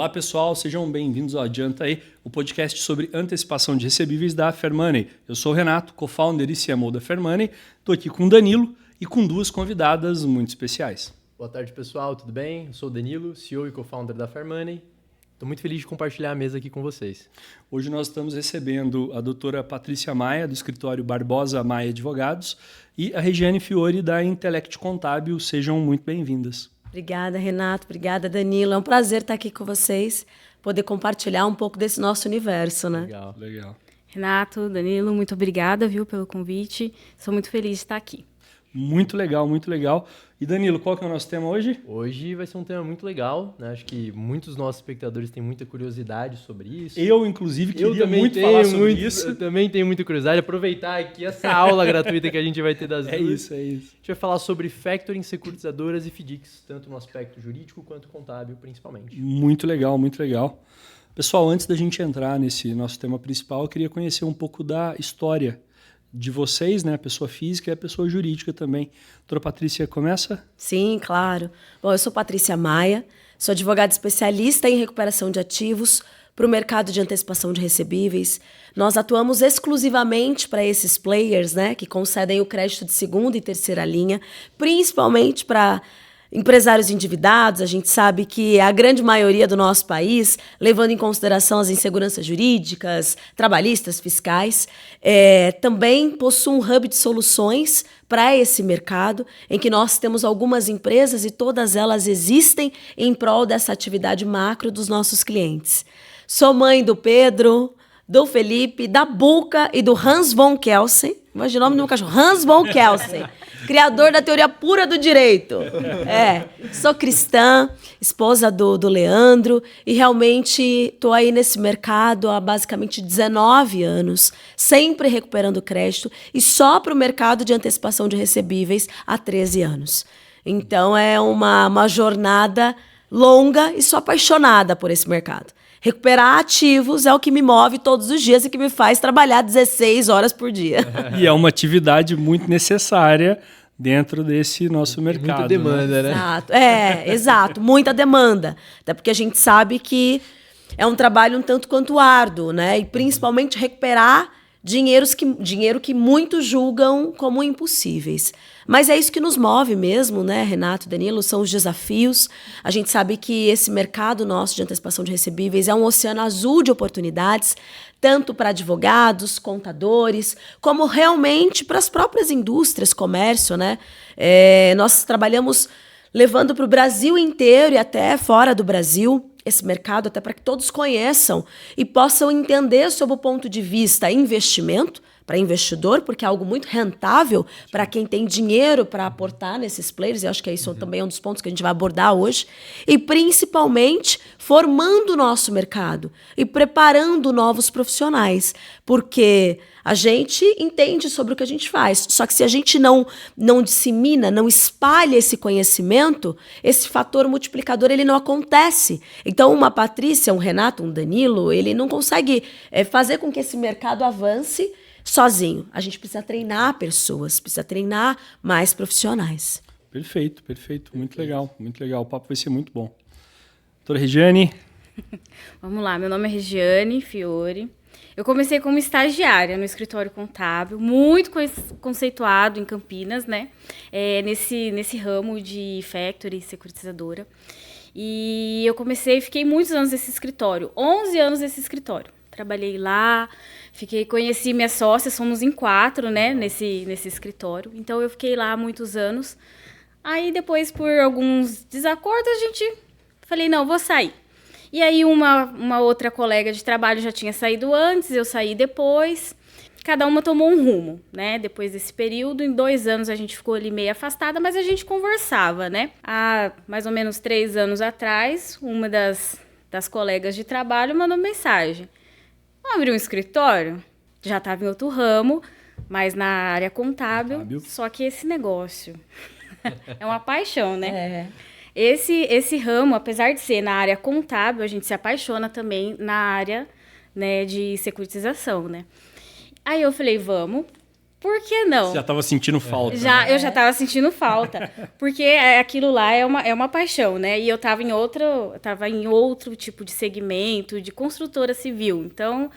Olá pessoal, sejam bem-vindos ao Adianta Aí, o podcast sobre antecipação de recebíveis da Fairmoney. Eu sou o Renato, co-founder e CMO da Fairmoney. Estou aqui com o Danilo e com duas convidadas muito especiais. Boa tarde pessoal, tudo bem? Eu sou o Danilo, CEO e co-founder da Fairmoney. Estou muito feliz de compartilhar a mesa aqui com vocês. Hoje nós estamos recebendo a doutora Patrícia Maia, do escritório Barbosa Maia Advogados, e a Regiane Fiore, da Intellect Contábil. Sejam muito bem-vindas. Obrigada, Renato. Obrigada, Danilo. É um prazer estar aqui com vocês, poder compartilhar um pouco desse nosso universo, né? Legal. Renato, Danilo, muito obrigada, pelo convite. Sou muito feliz de estar aqui. Muito legal, muito legal. E Danilo, qual que é o nosso tema hoje? Hoje vai ser um tema muito legal, né? Acho que muitos dos nossos espectadores têm muita curiosidade sobre isso. Eu, inclusive, queria muito falar sobre isso. Eu também tenho muita curiosidade. Aproveitar aqui essa aula gratuita que a gente vai ter das duas. É isso. A gente vai falar sobre factoring, securitizadoras e FDICs, tanto no aspecto jurídico quanto contábil, principalmente. Muito legal, muito legal. Pessoal, antes da gente entrar nesse nosso tema principal, eu queria conhecer um pouco da história de vocês, né? A pessoa física e a pessoa jurídica também. Doutora Patrícia, começa? Sim, claro. Bom, eu sou Patrícia Maia, sou advogada especialista em recuperação de ativos para o mercado de antecipação de recebíveis. Nós atuamos exclusivamente para esses players, né, que concedem o crédito de segunda e terceira linha, principalmente para empresários endividados. A gente sabe que a grande maioria do nosso país, levando em consideração as inseguranças jurídicas, trabalhistas, fiscais, também possui um hub de soluções para esse mercado, em que nós temos algumas empresas e todas elas existem em prol dessa atividade macro dos nossos clientes. Sou mãe do Pedro, do Felipe, da Buca e do Hans von Kelsen. Imagina o nome do meu cachorro, Hans von Kelsen, criador da teoria pura do direito. Sou cristã, esposa do Leandro, e realmente estou aí nesse mercado há basicamente 19 anos, sempre recuperando crédito, e só para o mercado de antecipação de recebíveis há 13 anos. Então é uma jornada longa e sou apaixonada por esse mercado. Recuperar ativos é o que me move todos os dias e que me faz trabalhar 16 horas por dia. E é uma atividade muito necessária dentro desse nosso mercado. Muita demanda, né? Exato, exato, muita demanda. Até porque a gente sabe que é um trabalho um tanto quanto árduo, né? E principalmente recuperar dinheiro que muitos julgam como impossíveis. Mas é isso que nos move mesmo, né, Renato, Danilo? São os desafios. A gente sabe que esse mercado nosso de antecipação de recebíveis é um oceano azul de oportunidades, tanto para advogados, contadores, como realmente para as próprias indústrias, comércio, né? Nós trabalhamos levando para o Brasil inteiro e até fora do Brasil esse mercado, até para que todos conheçam e possam entender sob o ponto de vista investimento, para investidor, porque é algo muito rentável para quem tem dinheiro para aportar nesses players, e acho que isso também é um dos pontos que a gente vai abordar hoje, e principalmente formando o nosso mercado e preparando novos profissionais, porque a gente entende sobre o que a gente faz, só que se a gente não dissemina, não espalha esse conhecimento, esse fator multiplicador ele não acontece. Então uma Patrícia, um Renato, um Danilo, ele não consegue fazer com que esse mercado avance sozinho. A gente precisa treinar pessoas, precisa treinar mais profissionais. Perfeito. Muito legal. O papo vai ser muito bom. Doutora Regiane. Vamos lá, meu nome é Regiane Fiore. Eu comecei como estagiária no escritório contábil, muito conceituado em Campinas, né? Nesse ramo de factory, securitizadora. E eu fiquei muitos anos nesse escritório, 11 anos nesse escritório. Trabalhei lá, conheci minha sócia, somos em 4, né, nesse escritório. Então, eu fiquei lá há muitos anos. Aí, depois, por alguns desacordos, falei, não, vou sair. E aí, uma outra colega de trabalho já tinha saído antes, eu saí depois. Cada uma tomou um rumo, né, depois desse período. Em 2 anos, a gente ficou ali meio afastada, mas a gente conversava, né. Há mais ou menos 3 anos atrás, uma das colegas de trabalho mandou mensagem. Abri um escritório, já estava em outro ramo, mas na área contábil. Só que esse negócio é uma paixão, né? Esse ramo, apesar de ser na área contábil, a gente se apaixona também na área, né, de securitização, né? Aí eu falei, vamos. por que não? Você já estava sentindo falta. Eu já estava sentindo falta, porque aquilo lá é uma paixão, né? E eu estava em outro tipo de segmento, de construtora civil. Então,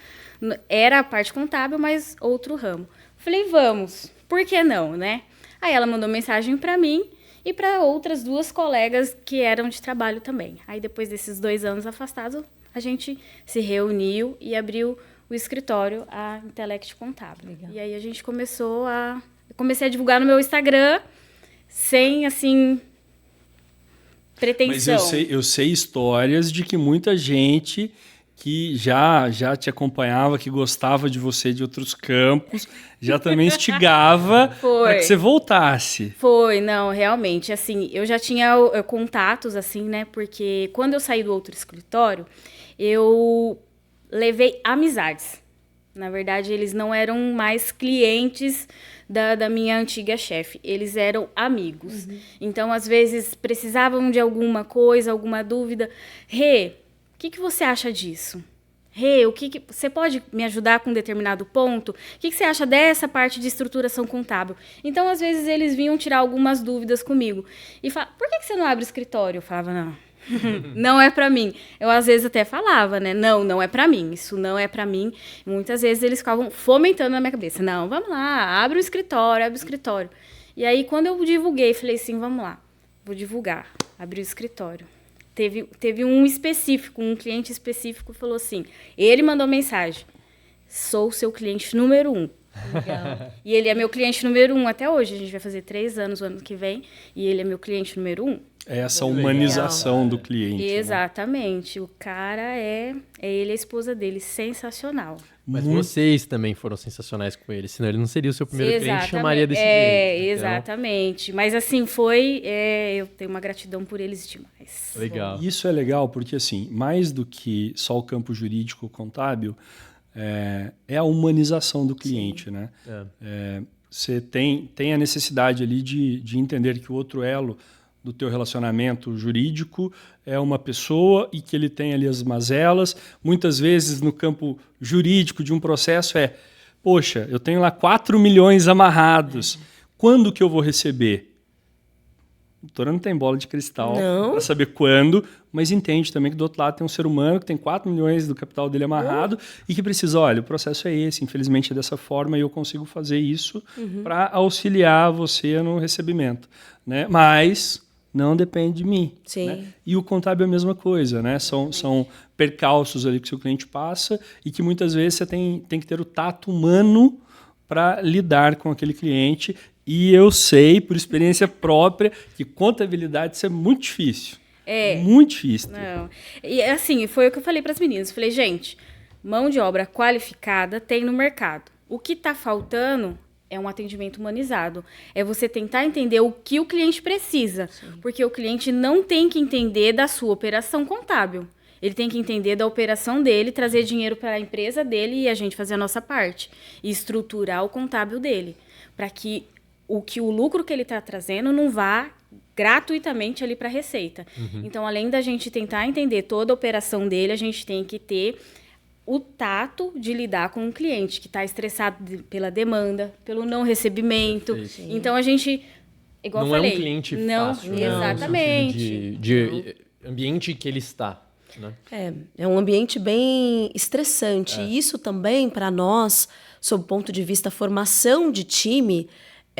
era a parte contábil, mas outro ramo. Falei, vamos, por que não, né? Aí ela mandou mensagem para mim e para outras 2 colegas que eram de trabalho também. Aí, depois desses 2 anos afastados, a gente se reuniu e abriu o escritório, a Intellect Contábil. Legal. E aí a gente comecei a divulgar no meu Instagram, sem, assim, pretensão. Mas eu sei histórias de que muita gente que já te acompanhava, que gostava de você de outros campos, já também instigava para que você voltasse. Foi, não, realmente, assim, eu já tinha contatos, assim, né, porque quando eu saí do outro escritório, eu levei amizades. Na verdade, eles não eram mais clientes da minha antiga chefe. Eles eram amigos. Então, às vezes, precisavam de alguma coisa, alguma dúvida. Rê, o que você acha disso? Rê, você pode me ajudar com um determinado ponto? O que você acha dessa parte de estruturação contábil? Então, às vezes, eles vinham tirar algumas dúvidas comigo. E falavam, por que você não abre escritório? Eu falava, não. Não é pra mim. Eu às vezes até falava, né? Não é pra mim. Isso não é pra mim. E muitas vezes eles ficavam fomentando na minha cabeça. Não, vamos lá, abre o escritório. E aí quando eu divulguei, falei assim, vamos lá, vou divulgar. Abri o escritório. Teve um específico, um cliente específico falou assim, ele mandou mensagem, sou seu cliente número 1. Legal. E ele é meu cliente número 1 até hoje. A gente vai fazer 3 anos o ano que vem. E ele é meu cliente número 1. É essa humanização do cliente. Exatamente. Né? O cara ele, a esposa dele. Sensacional. Mas vocês também foram sensacionais com ele. Senão ele não seria o seu primeiro cliente, chamaria desse jeito. Exatamente. Mas assim, eu tenho uma gratidão por eles demais. Legal. Isso é legal porque, assim, mais do que só o campo jurídico contábil, é a humanização do cliente, sim, né? Você tem a necessidade ali de entender que o outro elo do teu relacionamento jurídico é uma pessoa e que ele tem ali as mazelas. Muitas vezes no campo jurídico de um processo poxa, eu tenho lá 4 milhões amarrados, quando que eu vou receber? A doutora não tem bola de cristal para saber quando, mas entende também que do outro lado tem um ser humano que tem 4 milhões do capital dele amarrado e que precisa, olha, o processo é esse, infelizmente é dessa forma e eu consigo fazer isso para auxiliar você no recebimento, né? Mas não depende de mim. Sim. Né? E o contábil é a mesma coisa, né? São percalços ali que o seu cliente passa e que muitas vezes você tem que ter o tato humano para lidar com aquele cliente. E eu sei, por experiência própria, que contabilidade isso é muito difícil. Muito difícil. Não. E assim, foi o que eu falei para as meninas. Falei, gente, mão de obra qualificada tem no mercado. O que está faltando é um atendimento humanizado. É você tentar entender o que o cliente precisa. Sim. Porque o cliente não tem que entender da sua operação contábil. Ele tem que entender da operação dele, trazer dinheiro para a empresa dele e a gente fazer a nossa parte. E estruturar o contábil dele. Para que o lucro que ele está trazendo não vá gratuitamente ali para a Receita. Então, além da gente tentar entender toda a operação dele, a gente tem que ter o tato de lidar com o cliente que está estressado pela demanda, pelo não recebimento. Sim. Então, a gente, igual eu falei... Não é um cliente fácil. Exatamente. De ambiente que ele está. Né? É um ambiente bem estressante. E isso também, para nós, sob o ponto de vista formação de time...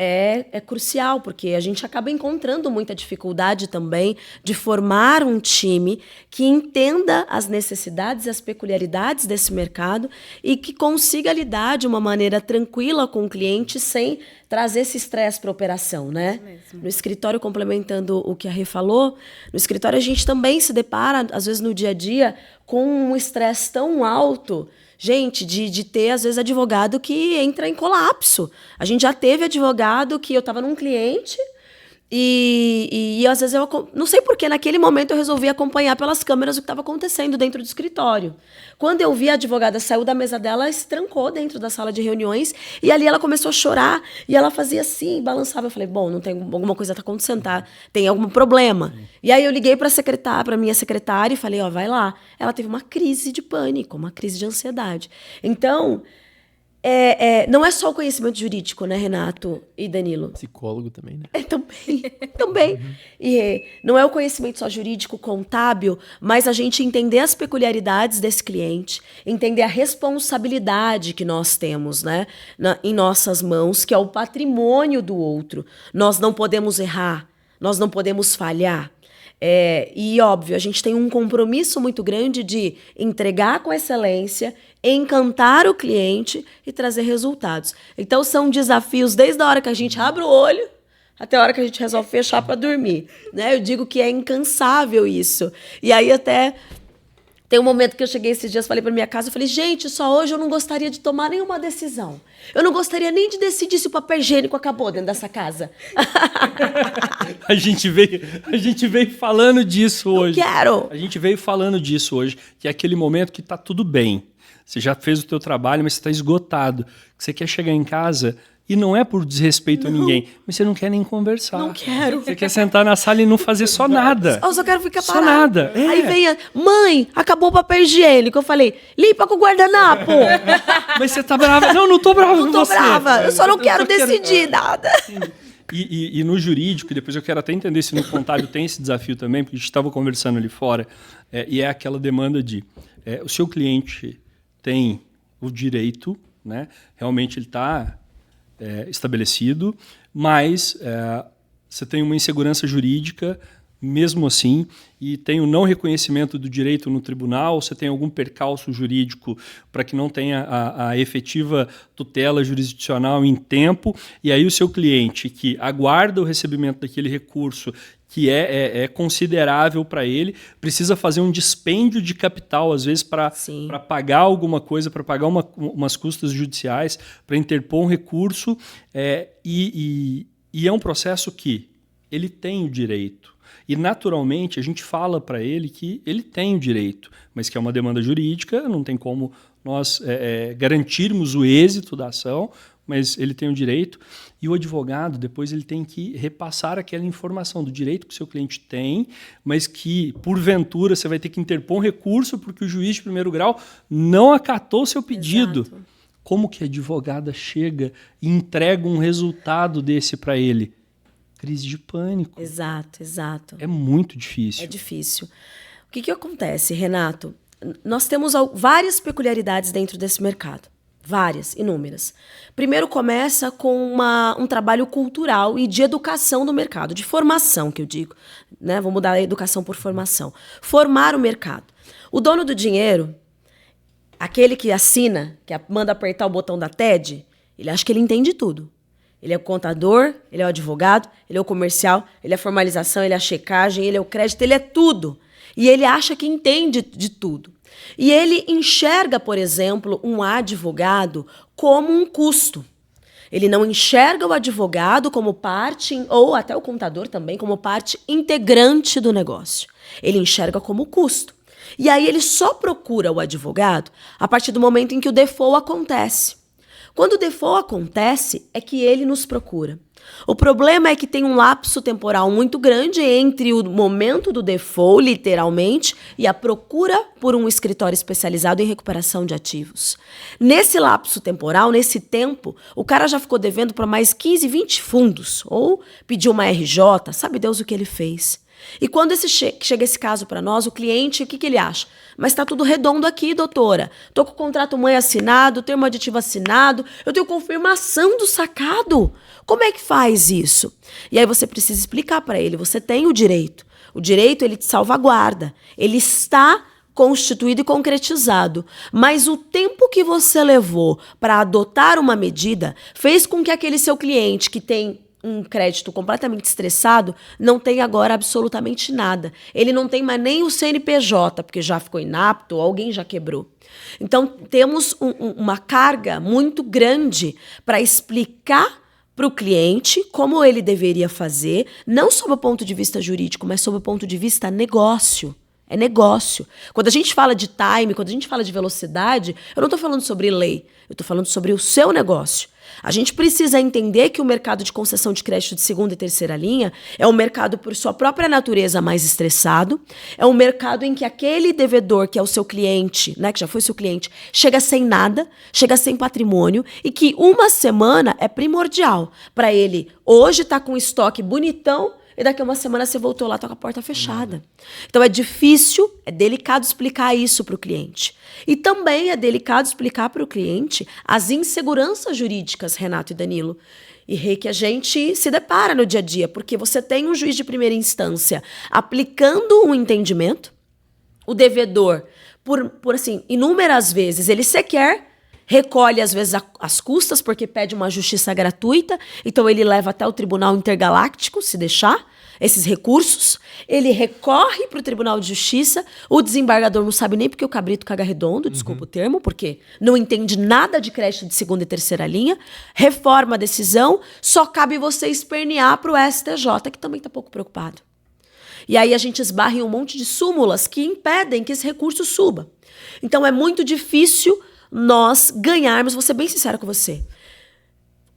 É crucial, porque a gente acaba encontrando muita dificuldade também de formar um time que entenda as necessidades e as peculiaridades desse mercado e que consiga lidar de uma maneira tranquila com o cliente sem trazer esse estresse para a operação, né? No escritório, complementando o que a Rê falou, no escritório a gente também se depara, às vezes no dia a dia, com um estresse tão alto, gente, de ter, às vezes, advogado que entra em colapso. A gente já teve advogado que eu estava num cliente e às vezes, eu não sei por que, naquele momento eu resolvi acompanhar pelas câmeras o que estava acontecendo dentro do escritório. Quando eu vi a advogada saiu da mesa dela, ela se trancou dentro da sala de reuniões e ali ela começou a chorar e ela fazia assim, balançava. Eu falei, bom, não tem alguma coisa está acontecendo, tá? Tem algum problema. E aí eu liguei para minha secretária e falei, vai lá. Ela teve uma crise de pânico, uma crise de ansiedade. Então, não é só o conhecimento jurídico, né, Renato e Danilo? Psicólogo também, né? Também. E não é o conhecimento só jurídico, contábil, mas a gente entender as peculiaridades desse cliente, entender a responsabilidade que nós temos, né, em nossas mãos, que é o patrimônio do outro. Nós não podemos errar, nós não podemos falhar. E, óbvio, a gente tem um compromisso muito grande de entregar com excelência, encantar o cliente e trazer resultados. Então, são desafios desde a hora que a gente abre o olho até a hora que a gente resolve fechar para dormir, né? Eu digo que é incansável isso. E aí, até tem um momento que eu cheguei esses dias, falei para minha casa, eu falei, gente, só hoje eu não gostaria de tomar nenhuma decisão. Eu não gostaria nem de decidir se o papel higiênico acabou dentro dessa casa. A gente veio falando disso hoje. Quero. A gente veio falando disso hoje, que é aquele momento que tá tudo bem. Você já fez o teu trabalho, mas você está esgotado. Você quer chegar em casa e não é por desrespeito a ninguém, mas você não quer nem conversar. Não quero. Você quer sentar na sala e não fazer só nada. Eu só quero ficar Só parado. nada. Aí vem mãe, acabou o papel higiênico. Eu falei, limpa com o guardanapo. Mas você tá brava. Não tô brava com Não tô você. brava, eu só não quero decidir nada. E no jurídico, depois eu quero até entender se no contábil tem esse desafio também, porque a gente estava conversando ali fora, e é aquela demanda de o seu cliente tem o direito, né? Realmente ele está estabelecido, mas você tem uma insegurança jurídica mesmo assim, e tem o não reconhecimento do direito no tribunal, você tem algum percalço jurídico para que não tenha a efetiva tutela jurisdicional em tempo, e aí o seu cliente que aguarda o recebimento daquele recurso que é considerável para ele, precisa fazer um dispêndio de capital, às vezes, para pagar alguma coisa, para pagar umas custas judiciais, para interpor um recurso, e é um processo que ele tem o direito. E, naturalmente, a gente fala para ele que ele tem o direito, mas que é uma demanda jurídica, não tem como nós garantirmos o êxito da ação, mas ele tem o direito. E o advogado, depois, ele tem que repassar aquela informação do direito que o seu cliente tem, mas que, porventura, você vai ter que interpor um recurso porque o juiz de primeiro grau não acatou o seu pedido. Exato. Como que a advogada chega e entrega um resultado desse para ele? Crise de pânico. Exato. É muito difícil. É difícil. O que acontece, Renato? Nós temos várias peculiaridades dentro desse mercado. Várias, inúmeras. Primeiro começa com um trabalho cultural e de educação do mercado, de formação, que eu digo. Né? Vou mudar a educação por formação. Formar o mercado. O dono do dinheiro, aquele que assina, que manda apertar o botão da TED, ele acha que ele entende tudo. Ele é o contador, ele é o advogado, ele é o comercial, ele é a formalização, ele é a checagem, ele é o crédito, ele é tudo. E ele acha que entende de tudo. E ele enxerga, por exemplo, um advogado como um custo. Ele não enxerga o advogado como parte, ou até o contador também, como parte integrante do negócio. Ele enxerga como custo. E aí ele só procura o advogado a partir do momento em que o default acontece. Quando o default acontece, é que ele nos procura. O problema é que tem um lapso temporal muito grande entre o momento do default, literalmente, e a procura por um escritório especializado em recuperação de ativos. Nesse lapso temporal, nesse tempo, o cara já ficou devendo para mais 15, 20 fundos, ou pediu uma RJ, sabe Deus o que ele fez. E quando chega esse caso para nós, o cliente, o que ele acha? Mas está tudo redondo aqui, doutora. Estou com o contrato mãe assinado, termo aditivo assinado, eu tenho confirmação do sacado. Como é que faz isso? E aí você precisa explicar para ele, você tem o direito. O direito, ele te salvaguarda. Ele está constituído e concretizado. Mas o tempo que você levou para adotar uma medida fez com que aquele seu cliente que tem um crédito completamente estressado, não tem agora absolutamente nada. Ele não tem mais nem o CNPJ, porque já ficou inapto, ou alguém já quebrou. Então, temos uma carga muito grande para explicar para o cliente como ele deveria fazer, não sob o ponto de vista jurídico, mas sob o ponto de vista negócio. É negócio. Quando a gente fala de time, quando a gente fala de velocidade, eu não estou falando sobre lei, eu estou falando sobre o seu negócio. A gente precisa entender que o mercado de concessão de crédito de segunda e terceira linha é um mercado, por sua própria natureza, mais estressado. É um mercado em que aquele devedor, que é o seu cliente, né, que já foi seu cliente, chega sem nada, chega sem patrimônio, e que uma semana é primordial para ele hoje estar com o estoque bonitão e daqui a uma semana você voltou lá, tá com a porta fechada. Então é difícil, é delicado explicar isso para o cliente. E também é delicado explicar para o cliente as inseguranças jurídicas, Renato e Danilo, e Rê, que a gente se depara no dia a dia, porque você tem um juiz de primeira instância aplicando um entendimento, o devedor, por assim, inúmeras vezes, ele sequer recolhe, às vezes, as custas, porque pede uma justiça gratuita, então ele leva até o Tribunal Intergaláctico, se deixar, esses recursos. Ele recorre para o Tribunal de Justiça, o desembargador não sabe nem porque o cabrito caga redondo, desculpa o termo, porque não entende nada de crédito de segunda e terceira linha, reforma a decisão, só cabe você espernear para o STJ, que também está pouco preocupado. E aí a gente esbarra em um monte de súmulas que impedem que esse recurso suba. Então é muito difícil nós ganharmos, vou ser bem sincera com você,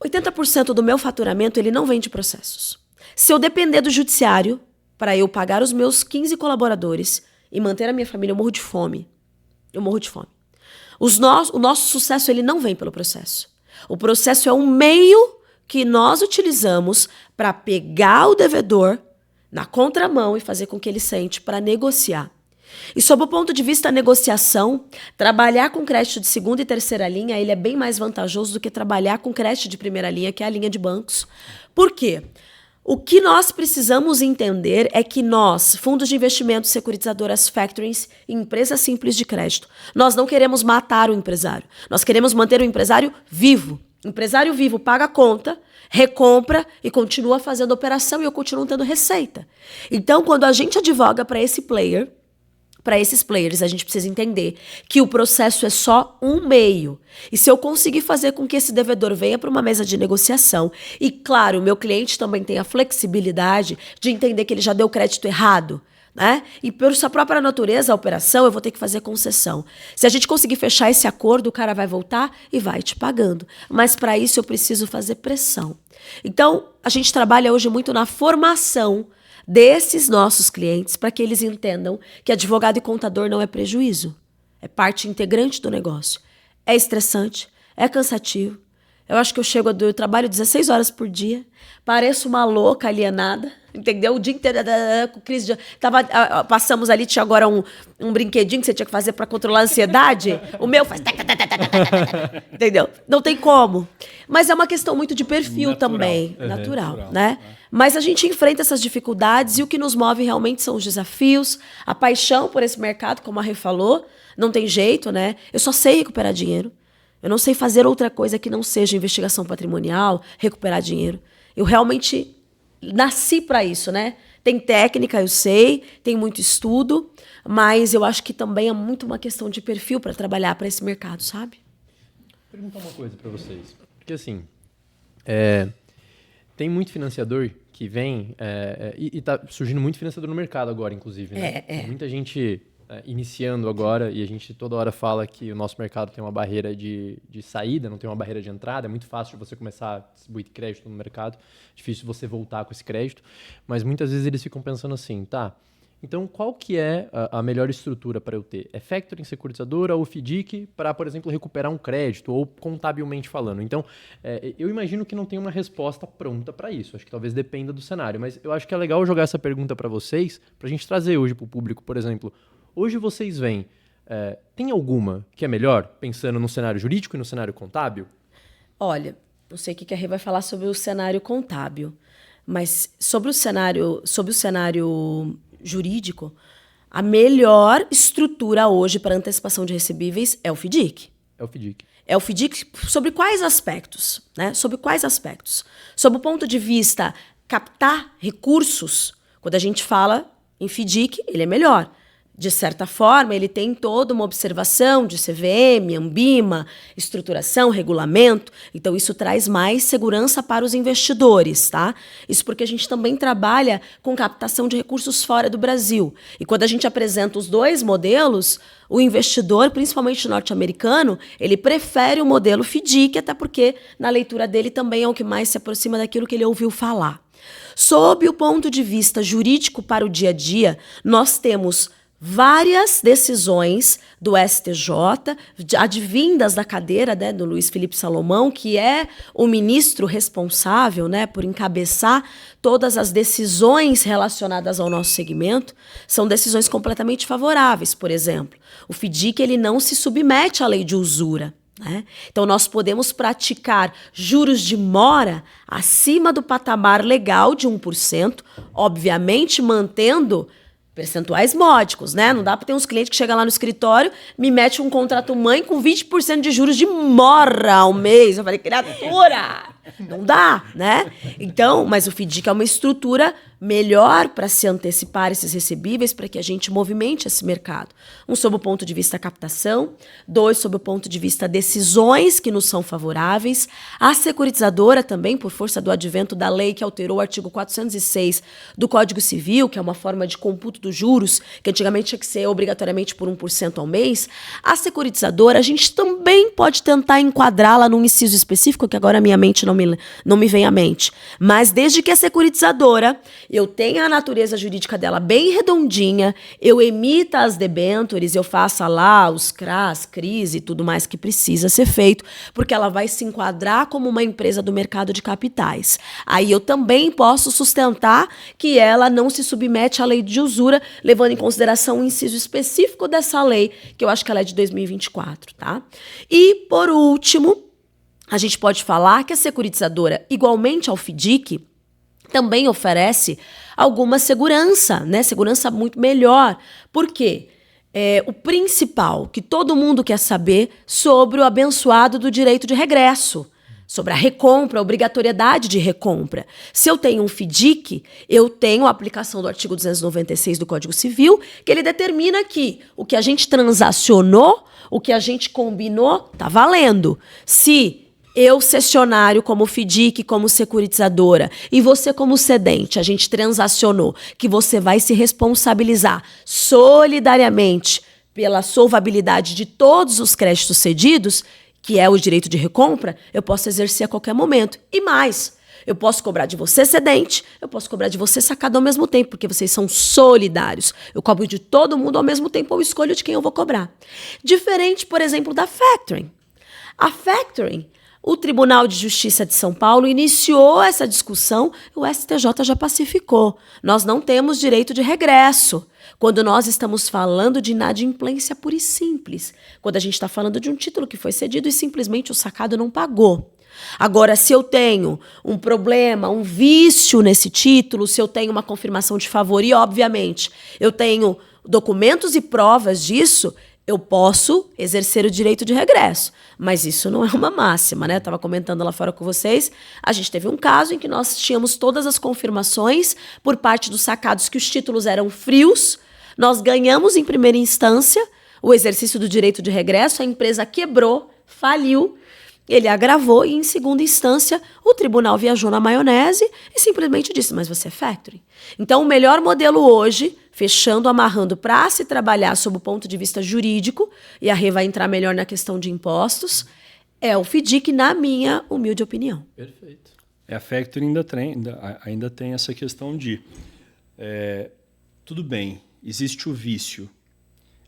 80% do meu faturamento ele não vem de processos. Se eu depender do judiciário para eu pagar os meus 15 colaboradores e manter a minha família, eu morro de fome. Eu morro de fome. O nosso sucesso ele não vem pelo processo. O processo é um meio que nós utilizamos para pegar o devedor na contramão e fazer com que ele sente para negociar. E sob o ponto de vista da negociação, trabalhar com crédito de segunda e terceira linha, ele é bem mais vantajoso do que trabalhar com crédito de primeira linha, que é a linha de bancos. Por quê? O que nós precisamos entender é que nós, fundos de investimento, securitizadoras, factorings e empresas simples de crédito, nós não queremos matar o empresário. Nós queremos manter o empresário vivo. O empresário vivo paga a conta, recompra e continua fazendo operação e eu continuo tendo receita. Então, quando a gente advoga para esse player, para esses players, a gente precisa entender que o processo é só um meio. E se eu conseguir fazer com que esse devedor venha para uma mesa de negociação, e claro, o meu cliente também tem a flexibilidade de entender que ele já deu crédito errado, né? E por sua própria natureza, a operação, eu vou ter que fazer concessão. Se a gente conseguir fechar esse acordo, o cara vai voltar e vai te pagando. Mas para isso eu preciso fazer pressão. Então, a gente trabalha hoje muito na formação desses nossos clientes para que eles entendam que advogado e contador não é prejuízo. É parte integrante do negócio. É estressante, é cansativo. Eu acho que eu trabalho 16 horas por dia, pareço uma louca alienada, entendeu? O dia inteiro com crise de... Passamos ali, tinha agora um brinquedinho que você tinha que fazer para controlar a ansiedade. O meu faz... Entendeu? Não tem como. Mas é uma questão muito de perfil natural, também. Natural, né? Mas a gente enfrenta essas dificuldades e o que nos move realmente são os desafios, a paixão por esse mercado, como a Rê falou. Não tem jeito, né? Eu só sei recuperar dinheiro. Eu não sei fazer outra coisa que não seja investigação patrimonial, recuperar dinheiro. Eu realmente nasci para isso, né? Tem técnica, eu sei, tem muito estudo, mas eu acho que também é muito uma questão de perfil para trabalhar para esse mercado, sabe? Vou perguntar uma coisa para vocês. Porque assim, tem muito financiador que vem, e tá surgindo muito financiador no mercado agora, inclusive, né? Tem muita gente iniciando agora, e a gente toda hora fala que o nosso mercado tem uma barreira de saída, não tem uma barreira de entrada. É muito fácil você começar a distribuir crédito no mercado, difícil você voltar com esse crédito, mas muitas vezes eles ficam pensando assim, tá, então qual que é a melhor estrutura para eu ter? É factoring, securitizadora ou FDIC para, por exemplo, recuperar um crédito ou contabilmente falando? Então, eu imagino que não tem uma resposta pronta para isso, acho que talvez dependa do cenário, mas eu acho que é legal jogar essa pergunta para vocês, para a gente trazer hoje para o público, por exemplo. Hoje vocês veem, tem alguma que é melhor, pensando no cenário jurídico e no cenário contábil? Olha, não sei o que a Rê vai falar sobre o cenário contábil, mas sobre o cenário jurídico, a melhor estrutura hoje para antecipação de recebíveis é o FDIC. É o FDIC. É o FDIC sobre quais aspectos? Né? Sobre quais aspectos? Sob o ponto de vista captar recursos, quando a gente fala em FDIC, ele é melhor. de certa forma, ele tem toda uma observação de CVM, Anbima, estruturação, regulamento. Então, isso traz mais segurança para os investidores, tá? Isso porque a gente também trabalha com captação de recursos fora do Brasil. E quando a gente apresenta os dois modelos, o investidor, principalmente norte-americano, ele prefere o modelo FDIC, até porque na leitura dele também é o que mais se aproxima daquilo que ele ouviu falar. Sob o ponto de vista jurídico para o dia a dia, nós temos várias decisões do STJ, advindas da cadeira, né, do Luiz Felipe Salomão, que é o ministro responsável, né, por encabeçar todas as decisões relacionadas ao nosso segmento. São decisões completamente favoráveis. Por exemplo, o FDIC ele não se submete à lei de usura. Né? Então, nós podemos praticar juros de mora acima do patamar legal de 1%, obviamente mantendo percentuais módicos, né? Não dá para ter uns clientes que chegam lá no escritório, me mete um contrato mãe com 20% de juros de mora ao mês. Eu falei, criatura! Não dá, né? Então, mas o FDIC é uma estrutura melhor para se antecipar esses recebíveis, para que a gente movimente esse mercado. Um, sob o ponto de vista captação. 2, sob o ponto de vista decisões que nos são favoráveis. A securitizadora também, por força do advento da lei que alterou o artigo 406 do Código Civil, que é uma forma de computo dos juros, que antigamente tinha que ser obrigatoriamente por 1% ao mês. A securitizadora, a gente também pode tentar enquadrá-la num inciso específico, que agora a minha mente não me vem à mente. Mas desde que a securitizadora, eu tenha a natureza jurídica dela bem redondinha, eu emita as debêntures, eu faça lá os CRAs, CRIs e tudo mais que precisa ser feito, porque ela vai se enquadrar como uma empresa do mercado de capitais. Aí eu também posso sustentar que ela não se submete à lei de usura, levando em consideração um inciso específico dessa lei, que eu acho que ela é de 2024, tá? E, por último, a gente pode falar que a securitizadora, igualmente ao FDIC, também oferece alguma segurança, né? Segurança muito melhor. Por quê? O principal que todo mundo quer saber sobre o abençoado do direito de regresso, sobre a recompra, a obrigatoriedade de recompra. Se eu tenho um FDIC, eu tenho a aplicação do artigo 296 do Código Civil, que ele determina que o que a gente transacionou, o que a gente combinou, está valendo. Se eu, cessionário, como FDIC, como securitizadora, e você, como cedente, a gente transacionou que você vai se responsabilizar solidariamente pela solvabilidade de todos os créditos cedidos, que é o direito de recompra, eu posso exercer a qualquer momento. E mais, eu posso cobrar de você cedente, eu posso cobrar de você sacado ao mesmo tempo, porque vocês são solidários. Eu cobro de todo mundo ao mesmo tempo, eu escolho de quem eu vou cobrar. Diferente, por exemplo, da factoring. A factoring, o Tribunal de Justiça de São Paulo iniciou essa discussão, o STJ já pacificou. Nós não temos direito de regresso quando nós estamos falando de inadimplência pura e simples. Quando a gente está falando de um título que foi cedido e simplesmente o sacado não pagou. Agora, se eu tenho um problema, um vício nesse título, se eu tenho uma confirmação de favor e, obviamente, eu tenho documentos e provas disso, eu posso exercer o direito de regresso. Mas isso não é uma máxima, né? Eu estava comentando lá fora com vocês. A gente teve um caso em que nós tínhamos todas as confirmações por parte dos sacados que os títulos eram frios. Nós ganhamos em primeira instância o exercício do direito de regresso, a empresa quebrou, faliu, ele agravou e, em segunda instância, o tribunal viajou na maionese e simplesmente disse, mas você é factoring. Então, o melhor modelo hoje, fechando, amarrando para se trabalhar sob o ponto de vista jurídico, e a Rê vai entrar melhor na questão de impostos, é o FDIC, na minha humilde opinião. Perfeito. A factoring ainda tem essa questão de, tudo bem, existe o vício,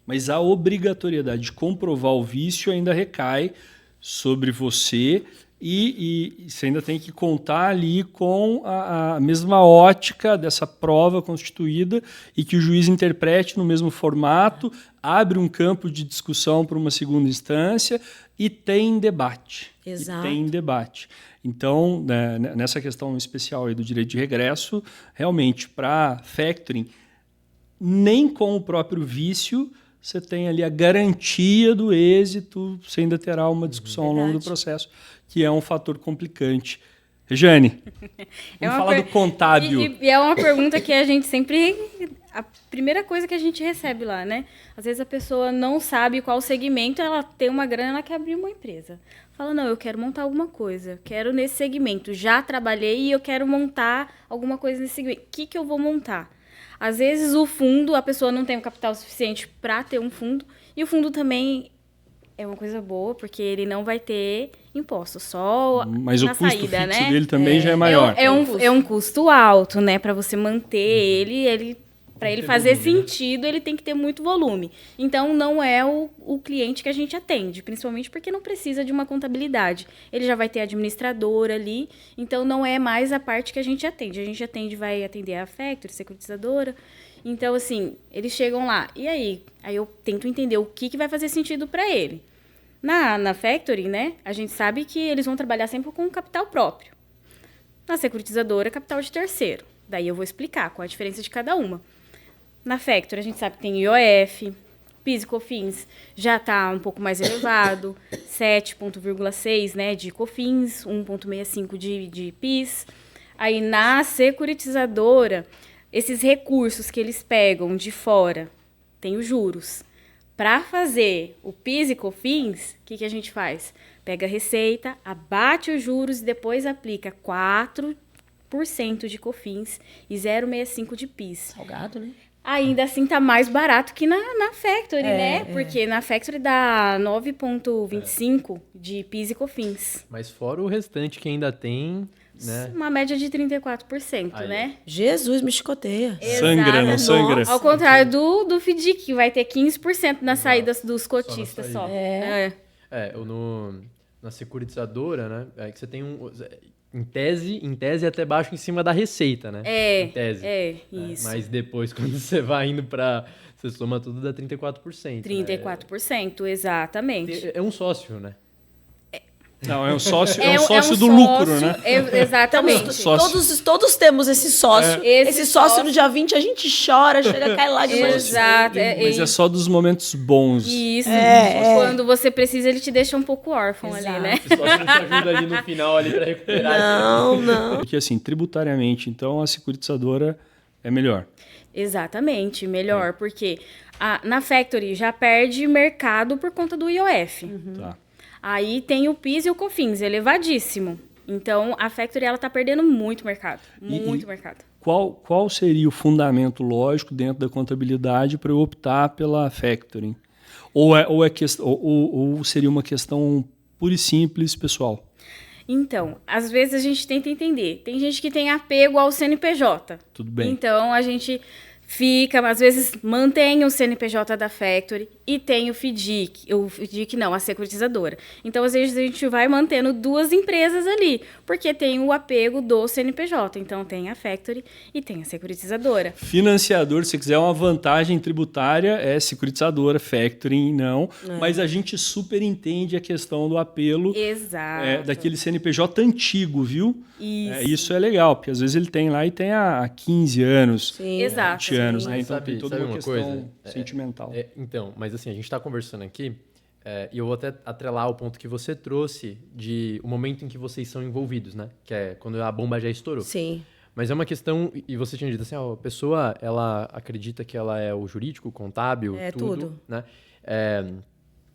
mas a obrigatoriedade de comprovar o vício ainda recai sobre você e você ainda tem que contar ali com a mesma ótica dessa prova constituída e que o juiz interprete no mesmo formato, abre um campo de discussão para uma segunda instância e tem debate. Exato. E tem debate. Então, né, nessa questão especial aí do direito de regresso, realmente, para factoring, nem com o próprio vício você tem ali a garantia do êxito, você ainda terá uma discussão ao longo do processo, que é um fator complicante. Rejane, vamos falar do contábil. E é uma pergunta que a gente sempre a primeira coisa que a gente recebe lá, né? Às vezes a pessoa não sabe qual segmento, ela tem uma grana, ela quer abrir uma empresa. Fala, não, eu quero montar alguma coisa, quero nesse segmento, já trabalhei e eu quero montar alguma coisa nesse segmento. O que eu vou montar? Às vezes o fundo, a pessoa não tem o capital suficiente para ter um fundo, e o fundo também é uma coisa boa, porque ele não vai ter imposto, só mas na o custo saída, fixo né? dele também já é maior. É um custo alto, né? Para você manter ele para ele fazer sentido, ele tem que ter muito volume. Então, não é o cliente que a gente atende, principalmente porque não precisa de uma contabilidade. Ele já vai ter administrador ali, então não é mais a parte que a gente atende. A gente vai atender a factory, securitizadora. Então, assim, eles chegam lá, e aí? Aí eu tento entender o que vai fazer sentido para ele. Na factory, né, a gente sabe que eles vão trabalhar sempre com capital próprio. Na securitizadora, capital de terceiro. Daí eu vou explicar qual a diferença de cada uma. Na factory, a gente sabe que tem IOF, PIS e COFINS já está um pouco mais elevado, 7,6, né, de COFINS, 1,65 de PIS. Aí, na securitizadora, esses recursos que eles pegam de fora, tem os juros. Para fazer o PIS e COFINS, o que a gente faz? Pega a receita, abate os juros e depois aplica 4% de COFINS e 0,65 de PIS. Salgado, né? Ainda assim tá mais barato que na factory, né? Porque na factory dá 9,25 de PIS e COFINS. Mas fora o restante que ainda tem, né? Uma média de 34%, aí, né? Jesus, me chicoteia. Sangra, não sangra. Ao contrário do FDIC, que vai ter 15% nas saídas dos cotistas só. Na securitizadora, né? É que você tem em tese até baixo em cima da receita, né? Em tese. Isso. Mas depois, quando você vai indo para... Você soma tudo, dá 34%. 34%, né? Exatamente. É um sócio, né? Não, é um sócio, é um sócio do lucro, né? Exatamente. Todos temos esse sócio. Esse sócio no dia 20 a gente chora, chega a cair lá de Exato. Mas é só dos momentos bons. Isso. Quando você precisa, ele te deixa um pouco órfão ali, né? Esse sócio não te ajuda ali no final ali para recuperar. Não. Porque assim, tributariamente, então a securitizadora é melhor. Exatamente, melhor, porque na factory já perde mercado por conta do IOF. Tá. Aí tem o PIS e o COFINS, elevadíssimo. Então, a factory ela tá perdendo muito mercado. Muito mercado. Qual seria o fundamento lógico dentro da contabilidade para eu optar pela factoring? Ou seria uma questão pura e simples, pessoal? Então, às vezes a gente tenta entender. Tem gente que tem apego ao CNPJ. Tudo bem. Então, a gente fica, às vezes, mantém o CNPJ da factory e tem o FDIC. O FDIC não, a securitizadora. Então, às vezes, a gente vai mantendo duas empresas ali, porque tem o apego do CNPJ. Então, tem a factory e tem a securitizadora. Financiador, se quiser uma vantagem tributária, é securitizadora, factoring não. Mas a gente super entende a questão do apelo daquele CNPJ antigo, viu? Isso é legal, porque às vezes ele tem lá e tem há 15 anos. Sim. Exato. anos, né? Então sabe, tem toda uma questão coisa? sentimental. Então, mas assim, a gente está conversando aqui e eu vou até atrelar o ponto que você trouxe de o momento em que vocês são envolvidos, né? Que é quando a bomba já estourou. Sim. Mas é uma questão, e você tinha dito assim, a pessoa, ela acredita que ela é o jurídico, o contábil, tudo. Né?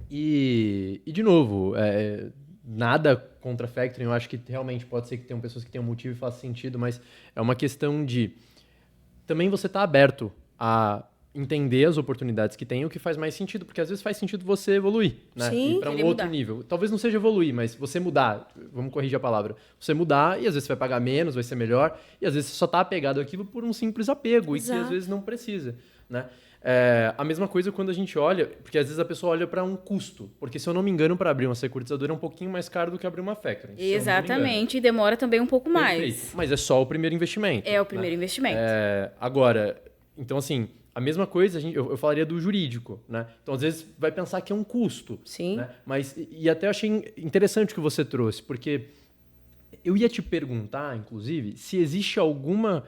E, de novo, nada contra a factoring, eu acho que realmente pode ser que tenham pessoas que tenham motivo e faça sentido, mas é uma questão de também você estar aberto a entender as oportunidades que tem, o que faz mais sentido, porque às vezes faz sentido você evoluir, né? Sim, ir para um outro nível. Talvez não seja evoluir, mas você mudar, vamos corrigir a palavra, você mudar e às vezes você vai pagar menos, vai ser melhor, e às vezes você só está apegado àquilo por um simples apego, e que às vezes não precisa, né? A mesma coisa quando a gente olha, porque às vezes a pessoa olha para um custo, porque se eu não me engano, para abrir uma securitizadora é um pouquinho mais caro do que abrir uma factoring. Exatamente, e demora também um pouco mais. Perfeito. Mas é só o primeiro investimento. É o primeiro investimento. Agora, então assim, a mesma coisa eu falaria do jurídico, né? Então às vezes vai pensar que é um custo. Sim. Né? Mas, e até eu achei interessante o que você trouxe, porque eu ia te perguntar, inclusive, se existe alguma...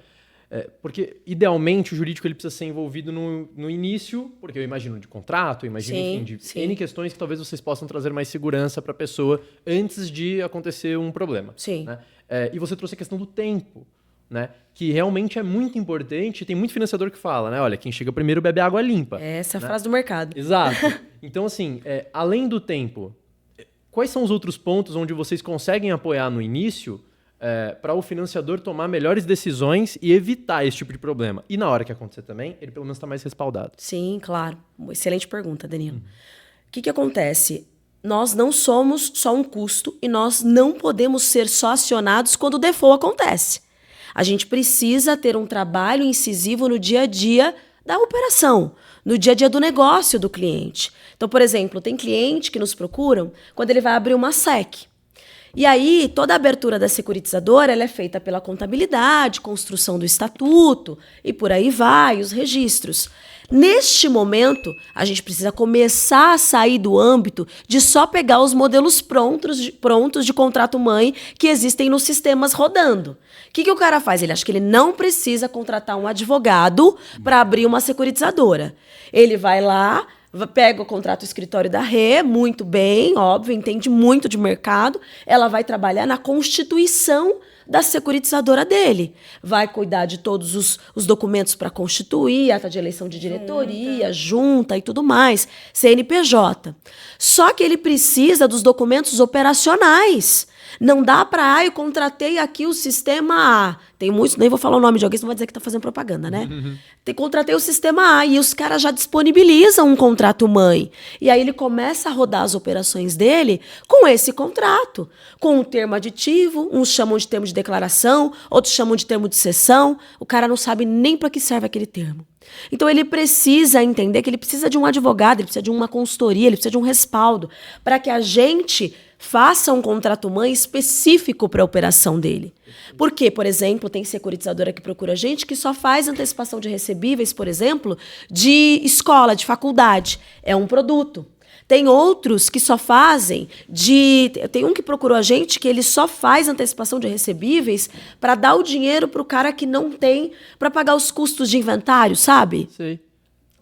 porque, idealmente, o jurídico ele precisa ser envolvido no início, porque eu imagino de contrato, eu imagino, enfim, de N questões que talvez vocês possam trazer mais segurança para a pessoa antes de acontecer um problema. Sim. Né? E você trouxe a questão do tempo. né? Que realmente é muito importante. Tem muito financiador que fala, né? Olha, quem chega primeiro bebe água limpa. Essa é a né? frase do mercado. Exato. Então, assim, além do tempo, quais são os outros pontos onde vocês conseguem apoiar no início para o financiador tomar melhores decisões e evitar esse tipo de problema? E na hora que acontecer também, ele pelo menos está mais respaldado. Sim, claro. Excelente pergunta, Danilo. O que acontece? Nós não somos só um custo e nós não podemos ser só acionados quando o default acontece. A gente precisa ter um trabalho incisivo no dia a dia da operação, no dia a dia do negócio do cliente. Então, por exemplo, tem cliente que nos procuram quando ele vai abrir uma SEC. E aí, toda a abertura da securitizadora ela é feita pela contabilidade, construção do estatuto e por aí vai, os registros. Neste momento, a gente precisa começar a sair do âmbito de só pegar os modelos prontos de contrato-mãe que existem nos sistemas rodando. O que o cara faz? Ele acha que ele não precisa contratar um advogado para abrir uma securitizadora. Ele vai lá, pega o contrato escritório da Rê, muito bem, óbvio, entende muito de mercado. Ela vai trabalhar na constituição da securitizadora dele. Vai cuidar de todos os documentos para constituir, ata de eleição de diretoria, junta e tudo mais, CNPJ. Só que ele precisa dos documentos operacionais. Não dá para, eu contratei aqui o sistema A. Tem muitos, nem vou falar o nome de alguém, senão vai dizer que está fazendo propaganda, né? Contratei o sistema A e os caras já disponibilizam um contrato mãe. E aí ele começa a rodar as operações dele com esse contrato. Com um termo aditivo, uns chamam de termo de declaração, outros chamam de termo de cessão. O cara não sabe nem para que serve aquele termo. Então ele precisa entender que ele precisa de um advogado, ele precisa de uma consultoria, ele precisa de um respaldo para que a gente faça um contrato mãe específico para a operação dele. Porque, por exemplo, tem securitizadora que procura gente que só faz antecipação de recebíveis, por exemplo, de escola, de faculdade. É um produto. Tem outros que só fazem Tem um que procurou a gente que ele só faz antecipação de recebíveis para dar o dinheiro para o cara que não tem para pagar os custos de inventário, sabe? Sei.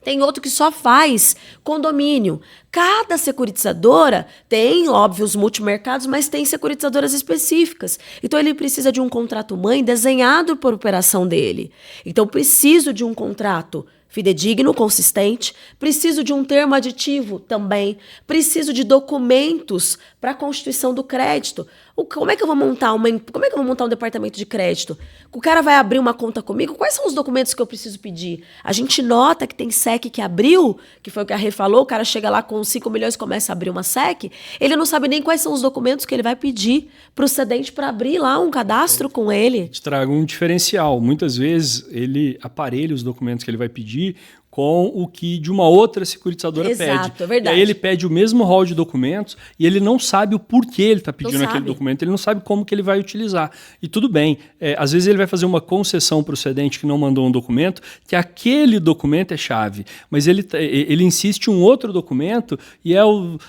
Tem outro que só faz condomínio. Cada securitizadora tem, óbvio, os multimercados, mas tem securitizadoras específicas. Então, ele precisa de um contrato-mãe desenhado por operação dele. Então, preciso de um contrato fidedigno, consistente. Preciso de um termo aditivo também. Preciso de documentos para a constituição do crédito. Como é que eu vou montar um departamento de crédito? O cara vai abrir uma conta comigo? Quais são os documentos que eu preciso pedir? A gente nota que tem SEC que abriu, que foi o que a Rê falou, o cara chega lá com 5 milhões e começa a abrir uma SEC, ele não sabe nem quais são os documentos que ele vai pedir para o cedente para abrir lá um cadastro com ele. Te trago um diferencial. Muitas vezes ele aparelha os documentos que ele vai pedir com o que de uma outra securitizadora pede. Exato, é verdade. E aí ele pede o mesmo rol de documentos e ele não sabe o porquê ele está pedindo aquele documento, ele não sabe como que ele vai utilizar. E tudo bem, às vezes ele vai fazer uma concessão para o cedente que não mandou um documento, que aquele documento é chave, mas ele insiste em um outro documento e eu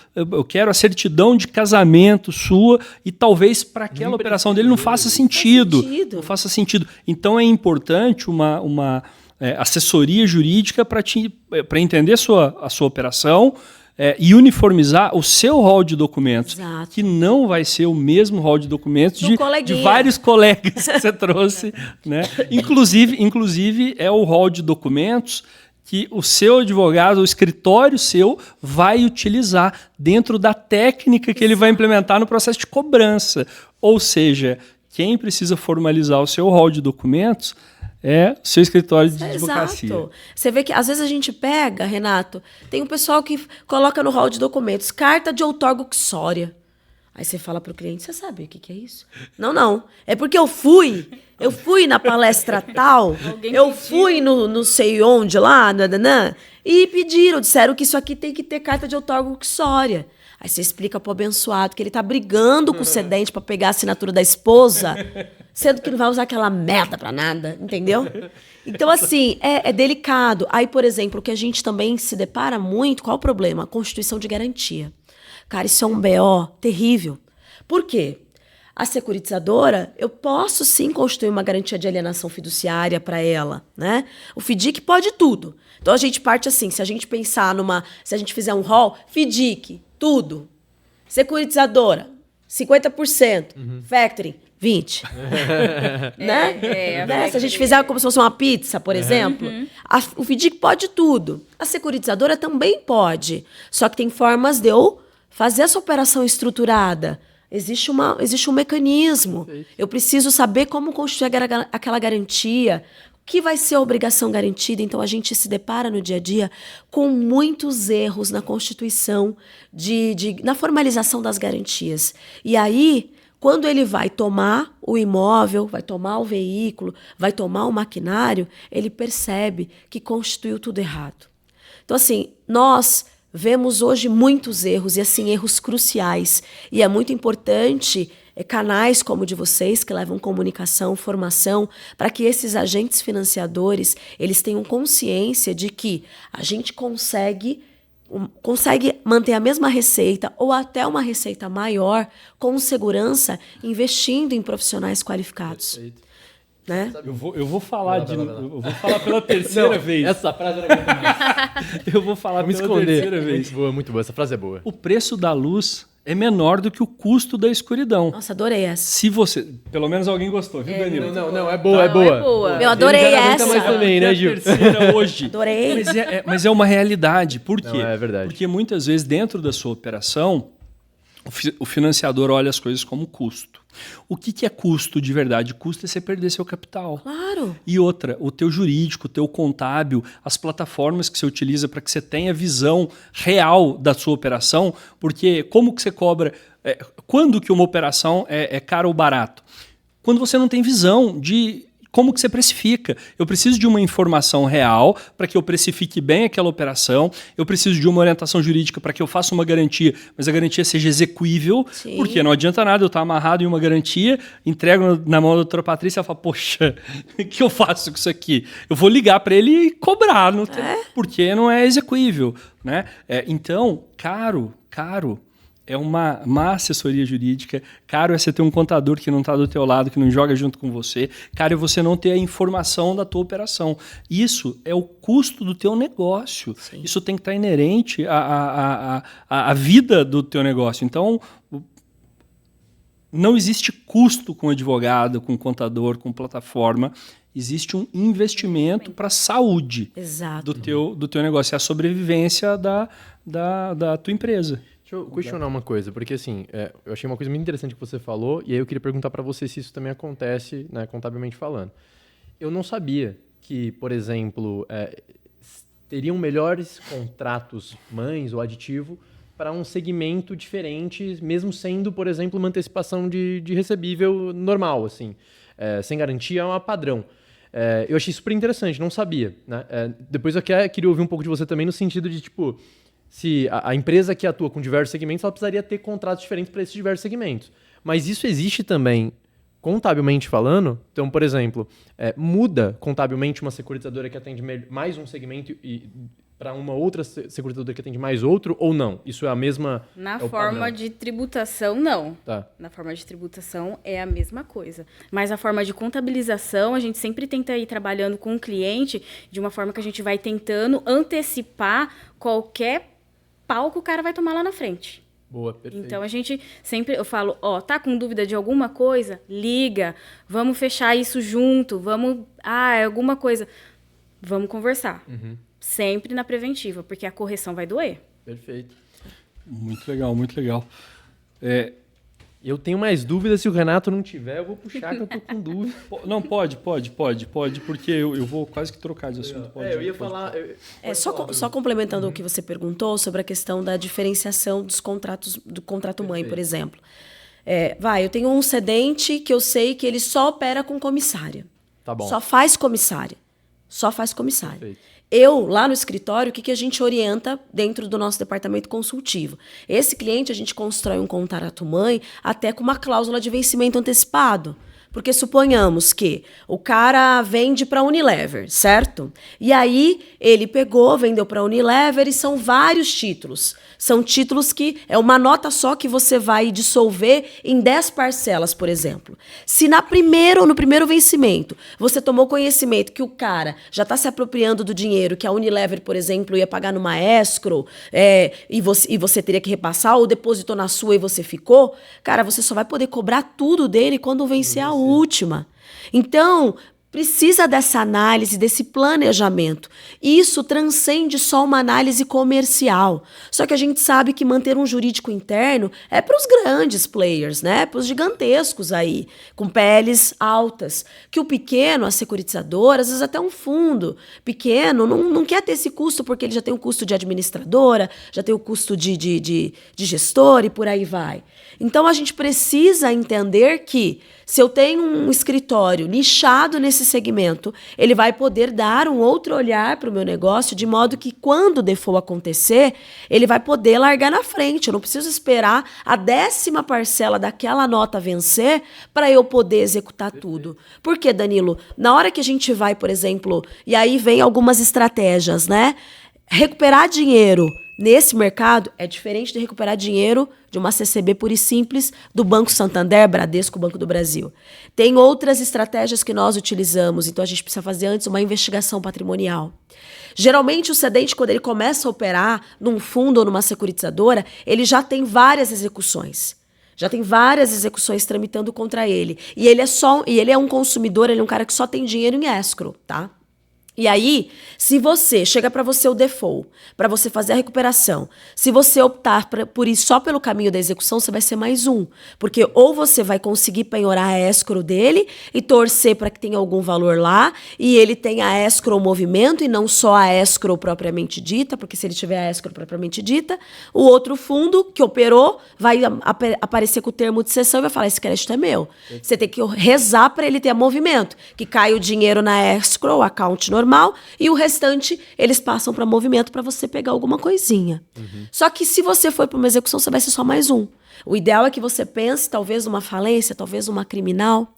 quero a certidão de casamento sua e talvez para aquela operação dele não faça sentido. Não faça sentido. Então é importante uma assessoria jurídica para entender a sua operação e uniformizar o seu rol de documentos. Exato. Que não vai ser o mesmo rol de documentos de vários colegas que você trouxe. Né? Inclusive, é o rol de documentos que o seu advogado, o escritório seu, vai utilizar dentro da técnica que ele vai implementar no processo de cobrança. Ou seja, quem precisa formalizar o seu rol de documentos é o seu escritório de advocacia. Exato. Você vê que às vezes a gente pega, Renato, tem um pessoal que coloca no rol de documentos carta de outorga uxória. Aí você fala para o cliente, você sabe o que é isso? Não. É porque eu fui na palestra tal, fui no sei onde lá, e disseram que isso aqui tem que ter carta de outorga uxória. Aí você explica pro abençoado que ele tá brigando com o cedente para pegar a assinatura da esposa, sendo que não vai usar aquela merda para nada, entendeu? Então, assim, é delicado. Aí, por exemplo, o que a gente também se depara muito, qual o problema? A constituição de garantia. Cara, isso é um BO terrível. Por quê? A securitizadora, eu posso sim constituir uma garantia de alienação fiduciária para ela, né? O FDIC pode tudo. Então, a gente parte assim, se a gente pensar se a gente fizer um rol, FDIC, tudo. Securitizadora, 50%. Factoring, 20. Né? Se a gente fizer como se fosse uma pizza, por exemplo, o FDIC pode tudo. A securitizadora também pode. Só que tem formas de eu fazer essa operação estruturada. Existe um mecanismo. Eu preciso saber como constituir aquela garantia, o que vai ser a obrigação garantida. Então, a gente se depara no dia a dia com muitos erros na constituição, na formalização das garantias. E aí, quando ele vai tomar o imóvel, vai tomar o veículo, vai tomar o maquinário, ele percebe que constituiu tudo errado. Então, assim, nós vemos hoje muitos erros, e assim, erros cruciais. E é muito importante canais como o de vocês, que levam comunicação, formação, para que esses agentes financiadores, eles tenham consciência de que a gente consegue manter a mesma receita ou até uma receita maior com segurança, investindo em profissionais qualificados. Né? Eu vou falar eu vou falar pela terceira vez. Essa frase era muito boa. Eu vou falar pela terceira vez. Muito boa. Essa frase é boa. O preço da luz é menor do que o custo da escuridão. Nossa, adorei essa. Se você... Pelo menos alguém gostou, viu, Danilo? Não, é boa, é boa. Eu adorei essa. Mais também, né, Gil? Terceira hoje. Adorei. Mas é uma realidade. Por quê? Não, é verdade. Porque muitas vezes dentro da sua operação, o financiador olha as coisas como custo. O que é custo de verdade? Custo é você perder seu capital. Claro. E outra, o teu jurídico, o teu contábil, as plataformas que você utiliza para que você tenha visão real da sua operação, porque como que você cobra... quando que uma operação é cara ou barato? Quando você não tem visão de como que você precifica. Eu preciso de uma informação real para que eu precifique bem aquela operação. Eu preciso de uma orientação jurídica para que eu faça uma garantia, mas a garantia seja execuível. Sim. Porque não adianta nada eu estar amarrado em uma garantia, entrego na mão da doutora Patrícia e ela fala, poxa, o que eu faço com isso aqui? Eu vou ligar para ele e cobrar, porque não é execuível. Né? Então, caro. É uma assessoria jurídica. Caro é você ter um contador que não está do teu lado, que não joga junto com você. Caro é você não ter a informação da tua operação. Isso é o custo do teu negócio. Sim. Isso tem que estar inerente à vida do teu negócio. Então, não existe custo com advogado, com contador, com plataforma. Existe um investimento para a saúde do teu negócio. É a sobrevivência da tua empresa. Deixa eu questionar uma coisa, porque assim, eu achei uma coisa muito interessante que você falou, e aí eu queria perguntar para você se isso também acontece, né, contabilmente falando. Eu não sabia que, por exemplo, teriam melhores contratos mães ou aditivo para um segmento diferente, mesmo sendo, por exemplo, uma antecipação de recebível normal, assim, sem garantia, é uma padrão. Eu achei super interessante, não sabia. Né? Depois eu queria ouvir um pouco de você também no sentido de, tipo, se a empresa que atua com diversos segmentos, ela precisaria ter contratos diferentes para esses diversos segmentos. Mas isso existe também, contabilmente falando. Então, por exemplo, muda contabilmente uma securitizadora que atende mais um segmento e para uma outra securitizadora que atende mais outro, ou não? Isso é a mesma... Na forma de tributação, não. Tá. Na forma de tributação é a mesma coisa. Mas a forma de contabilização, a gente sempre tenta ir trabalhando com o cliente de uma forma que a gente vai tentando antecipar qualquer pau que o cara vai tomar lá na frente. Boa, perfeito. Então, a gente sempre, eu falo, tá com dúvida de alguma coisa? Liga, vamos fechar isso junto, alguma coisa, vamos conversar. Uhum. Sempre na preventiva, porque a correção vai doer. Perfeito. Muito legal, muito legal. Eu tenho mais dúvidas, se o Renato não tiver, eu vou puxar que eu tô com dúvida. Não, pode, porque eu vou quase que trocar de assunto. Eu ia falar... Só complementando o que você perguntou sobre a questão da diferenciação dos contratos, do contrato mãe, por exemplo. Eu tenho um cedente que eu sei que ele só opera com comissária. Tá bom. Só faz comissária. Perfeito. Eu, lá no escritório, o que a gente orienta dentro do nosso departamento consultivo? Esse cliente, a gente constrói um contrato mãe até com uma cláusula de vencimento antecipado. Porque suponhamos que o cara vende para a Unilever, certo? E aí ele pegou, vendeu para a Unilever e são vários títulos. São títulos que é uma nota só que você vai dissolver em 10 parcelas, por exemplo. Se no primeiro vencimento você tomou conhecimento que o cara já está se apropriando do dinheiro que a Unilever, por exemplo, ia pagar numa escrow e você teria que repassar, ou depositou na sua e você ficou, cara, você só vai poder cobrar tudo dele quando vencer a última. Então, precisa dessa análise, desse planejamento. Isso transcende só uma análise comercial. Só que a gente sabe que manter um jurídico interno é para os grandes players, né? Para os gigantescos aí, com PLs altas. Que o pequeno, a securitizadora, às vezes até um fundo pequeno, não quer ter esse custo porque ele já tem o custo de administradora, já tem o custo de gestor e por aí vai. Então, a gente precisa entender que se eu tenho um escritório nichado nesse segmento, ele vai poder dar um outro olhar para o meu negócio, de modo que quando o default acontecer, ele vai poder largar na frente. Eu não preciso esperar a 10ª parcela daquela nota vencer para eu poder executar tudo. Por quê, Danilo? Na hora que a gente vai, por exemplo, e aí vem algumas estratégias, né? Recuperar dinheiro nesse mercado é diferente de recuperar dinheiro de uma CCB pura e simples do Banco Santander, Bradesco, Banco do Brasil. Tem outras estratégias que nós utilizamos, então a gente precisa fazer antes uma investigação patrimonial. Geralmente o cedente, quando ele começa a operar num fundo ou numa securitizadora, ele já tem várias execuções. Já tem várias execuções tramitando contra ele. E ele é um consumidor, ele é um cara que só tem dinheiro em escrow, tá? E aí, se você chega para você o default, para você fazer a recuperação, se você optar por ir só pelo caminho da execução, você vai ser mais um. Porque ou você vai conseguir penhorar a escrow dele e torcer para que tenha algum valor lá, e ele tenha a escrow movimento e não só a escrow propriamente dita, porque se ele tiver a escrow propriamente dita, o outro fundo que operou vai aparecer com o termo de cessão e vai falar, esse crédito é meu. Você tem que rezar para ele ter movimento, que cai o dinheiro na escrow, account normal, e o restante eles passam para movimento para você pegar alguma coisinha. Só que se você for para uma execução, você vai ser só mais um. O ideal é que você pense talvez numa falência, talvez numa criminal.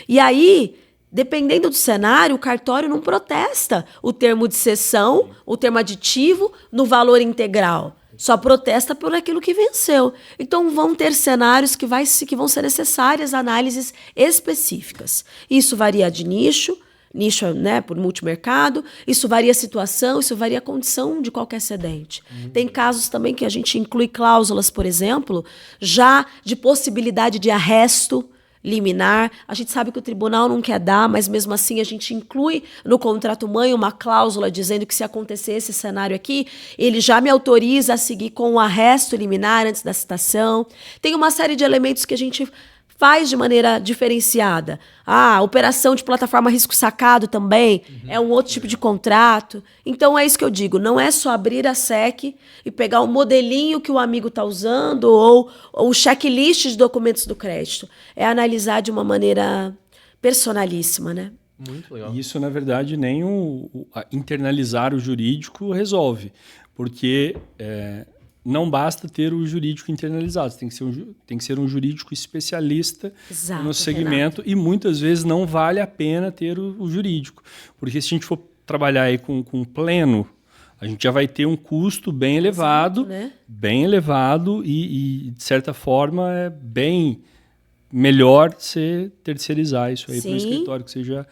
E aí, dependendo do cenário, o cartório não protesta o termo de cessão, o termo aditivo no valor integral. Só protesta por aquilo que venceu. Então, vão ter cenários que vão ser necessárias análises específicas. Isso varia de nicho, né, por multimercado, isso varia a situação, isso varia a condição de qualquer cedente. Tem casos também que a gente inclui cláusulas, por exemplo, já de possibilidade de arresto liminar. A gente sabe que o tribunal não quer dar, mas mesmo assim a gente inclui no contrato mãe uma cláusula dizendo que se acontecer esse cenário aqui, ele já me autoriza a seguir com o arresto liminar antes da citação. Tem uma série de elementos que a gente faz de maneira diferenciada. Operação de plataforma risco sacado também é um outro tipo de contrato. Então é isso que eu digo, não é só abrir a SEC e pegar o modelinho que o amigo está usando ou o checklist de documentos do crédito. É analisar de uma maneira personalíssima, né? Muito legal. Isso, na verdade, nem internalizar o jurídico resolve, porque não basta ter o jurídico internalizado, tem que ser um jurídico especialista no segmento, Renato. E muitas vezes não vale a pena ter o jurídico, porque se a gente for trabalhar aí com pleno, a gente já vai ter um custo bem elevado, né? Bem elevado e, de certa forma, é bem melhor você terceirizar isso aí para um escritório que seja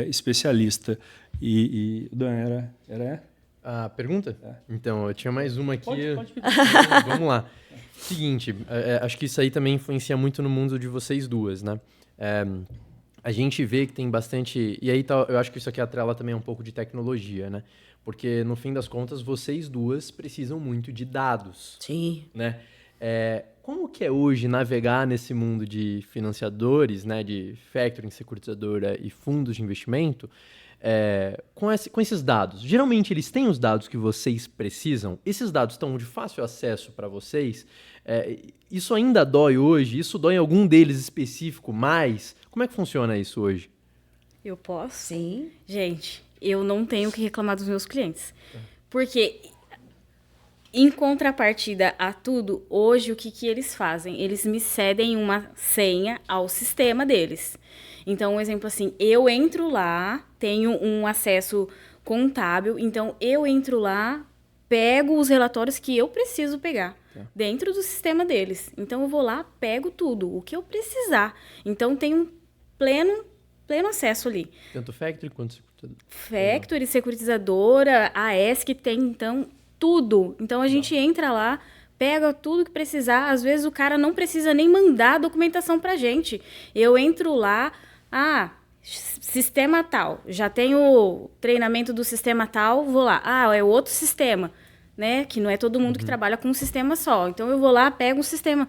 especialista. Dan, era a pergunta? Então, eu tinha mais uma aqui. Pode. Vamos lá. Seguinte, acho que isso aí também influencia muito no mundo de vocês duas, né? A gente vê que tem bastante... E aí eu acho que isso aqui atrela também um pouco de tecnologia, né? Porque, no fim das contas, vocês duas precisam muito de dados. Sim. Né? Como que é hoje navegar nesse mundo de financiadores, né? De factoring, securitizadora e fundos de investimento... com esses dados? Geralmente eles têm os dados que vocês precisam? Esses dados estão de fácil acesso para vocês? Isso ainda dói hoje? Isso dói em algum deles específico mais? Como é que funciona isso hoje? Eu posso? Sim. Gente, eu não tenho o que reclamar dos meus clientes. Porque Em contrapartida a tudo, hoje o que eles fazem? Eles me cedem uma senha ao sistema deles. Então, um exemplo assim, eu entro lá, tenho um acesso contábil, então eu entro lá, pego os relatórios que eu preciso pegar dentro do sistema deles. Então, eu vou lá, pego tudo, o que eu precisar. Então, tem um pleno acesso ali. Tanto Factory quanto securitizadora. Factory, securitizadora, AS que tem, então, tudo. Então, a gente entra lá, pega tudo que precisar. Às vezes, o cara não precisa nem mandar a documentação pra gente. Eu entro lá, sistema tal, já tenho treinamento do sistema tal, vou lá. É outro sistema, né? Que não é todo mundo que trabalha com um sistema só. Então, eu vou lá, pego um sistema.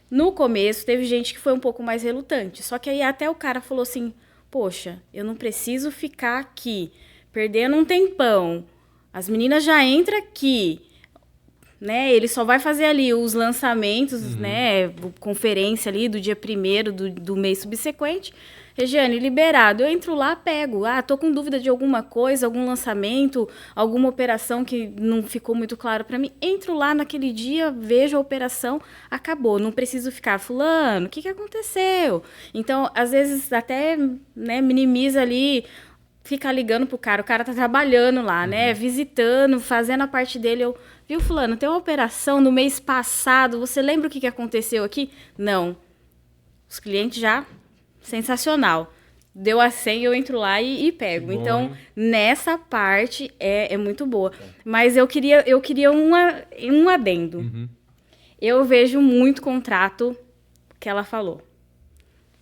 No começo, teve gente que foi um pouco mais relutante. Só que aí até o cara falou assim, poxa, eu não preciso ficar aqui perdendo um tempão. As meninas já entram aqui, né? Ele só vai fazer ali os lançamentos, né? Conferência ali do dia 1º do mês subsequente. Regiane, liberado. Eu entro lá, pego. Tô com dúvida de alguma coisa, algum lançamento, alguma operação que não ficou muito claro para mim. Entro lá naquele dia, vejo a operação, acabou. Não preciso ficar, fulano, o que aconteceu? Então, às vezes, até né, minimiza ali, fica ligando pro cara. O cara tá trabalhando lá, né? Visitando, fazendo a parte dele. Viu, fulano, tem uma operação no mês passado, você lembra o que aconteceu aqui? Não. Os clientes já... Sensacional. Deu a senha, eu entro lá e pego. Bom, então, hein? nessa parte é muito boa. Mas eu queria um adendo. Eu vejo muito contrato que ela falou.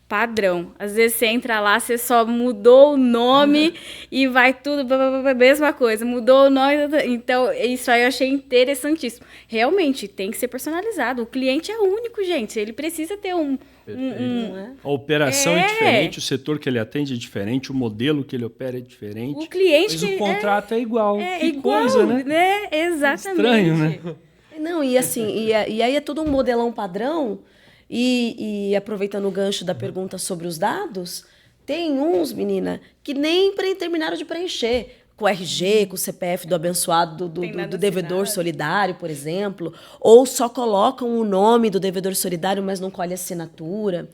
Padrão. Às vezes você entra lá, você só mudou o nome e vai tudo, mesma coisa. Mudou o nome. Então, isso aí eu achei interessantíssimo. Realmente, tem que ser personalizado. O cliente é único, gente. Ele precisa ter A operação é diferente, o setor que ele atende é diferente, o modelo que ele opera é diferente. O cliente... Mas o contrato é igual. Que igual, coisa, né? Exatamente. Estranho, né? Não, e assim, e aí é todo um modelão padrão. E aproveitando o gancho da pergunta sobre os dados, tem uns, menina, que nem terminaram de preencher. Com o RG, com o CPF do abençoado do devedor solidário, por exemplo. Ou só colocam o nome do devedor solidário, mas não colhe assinatura.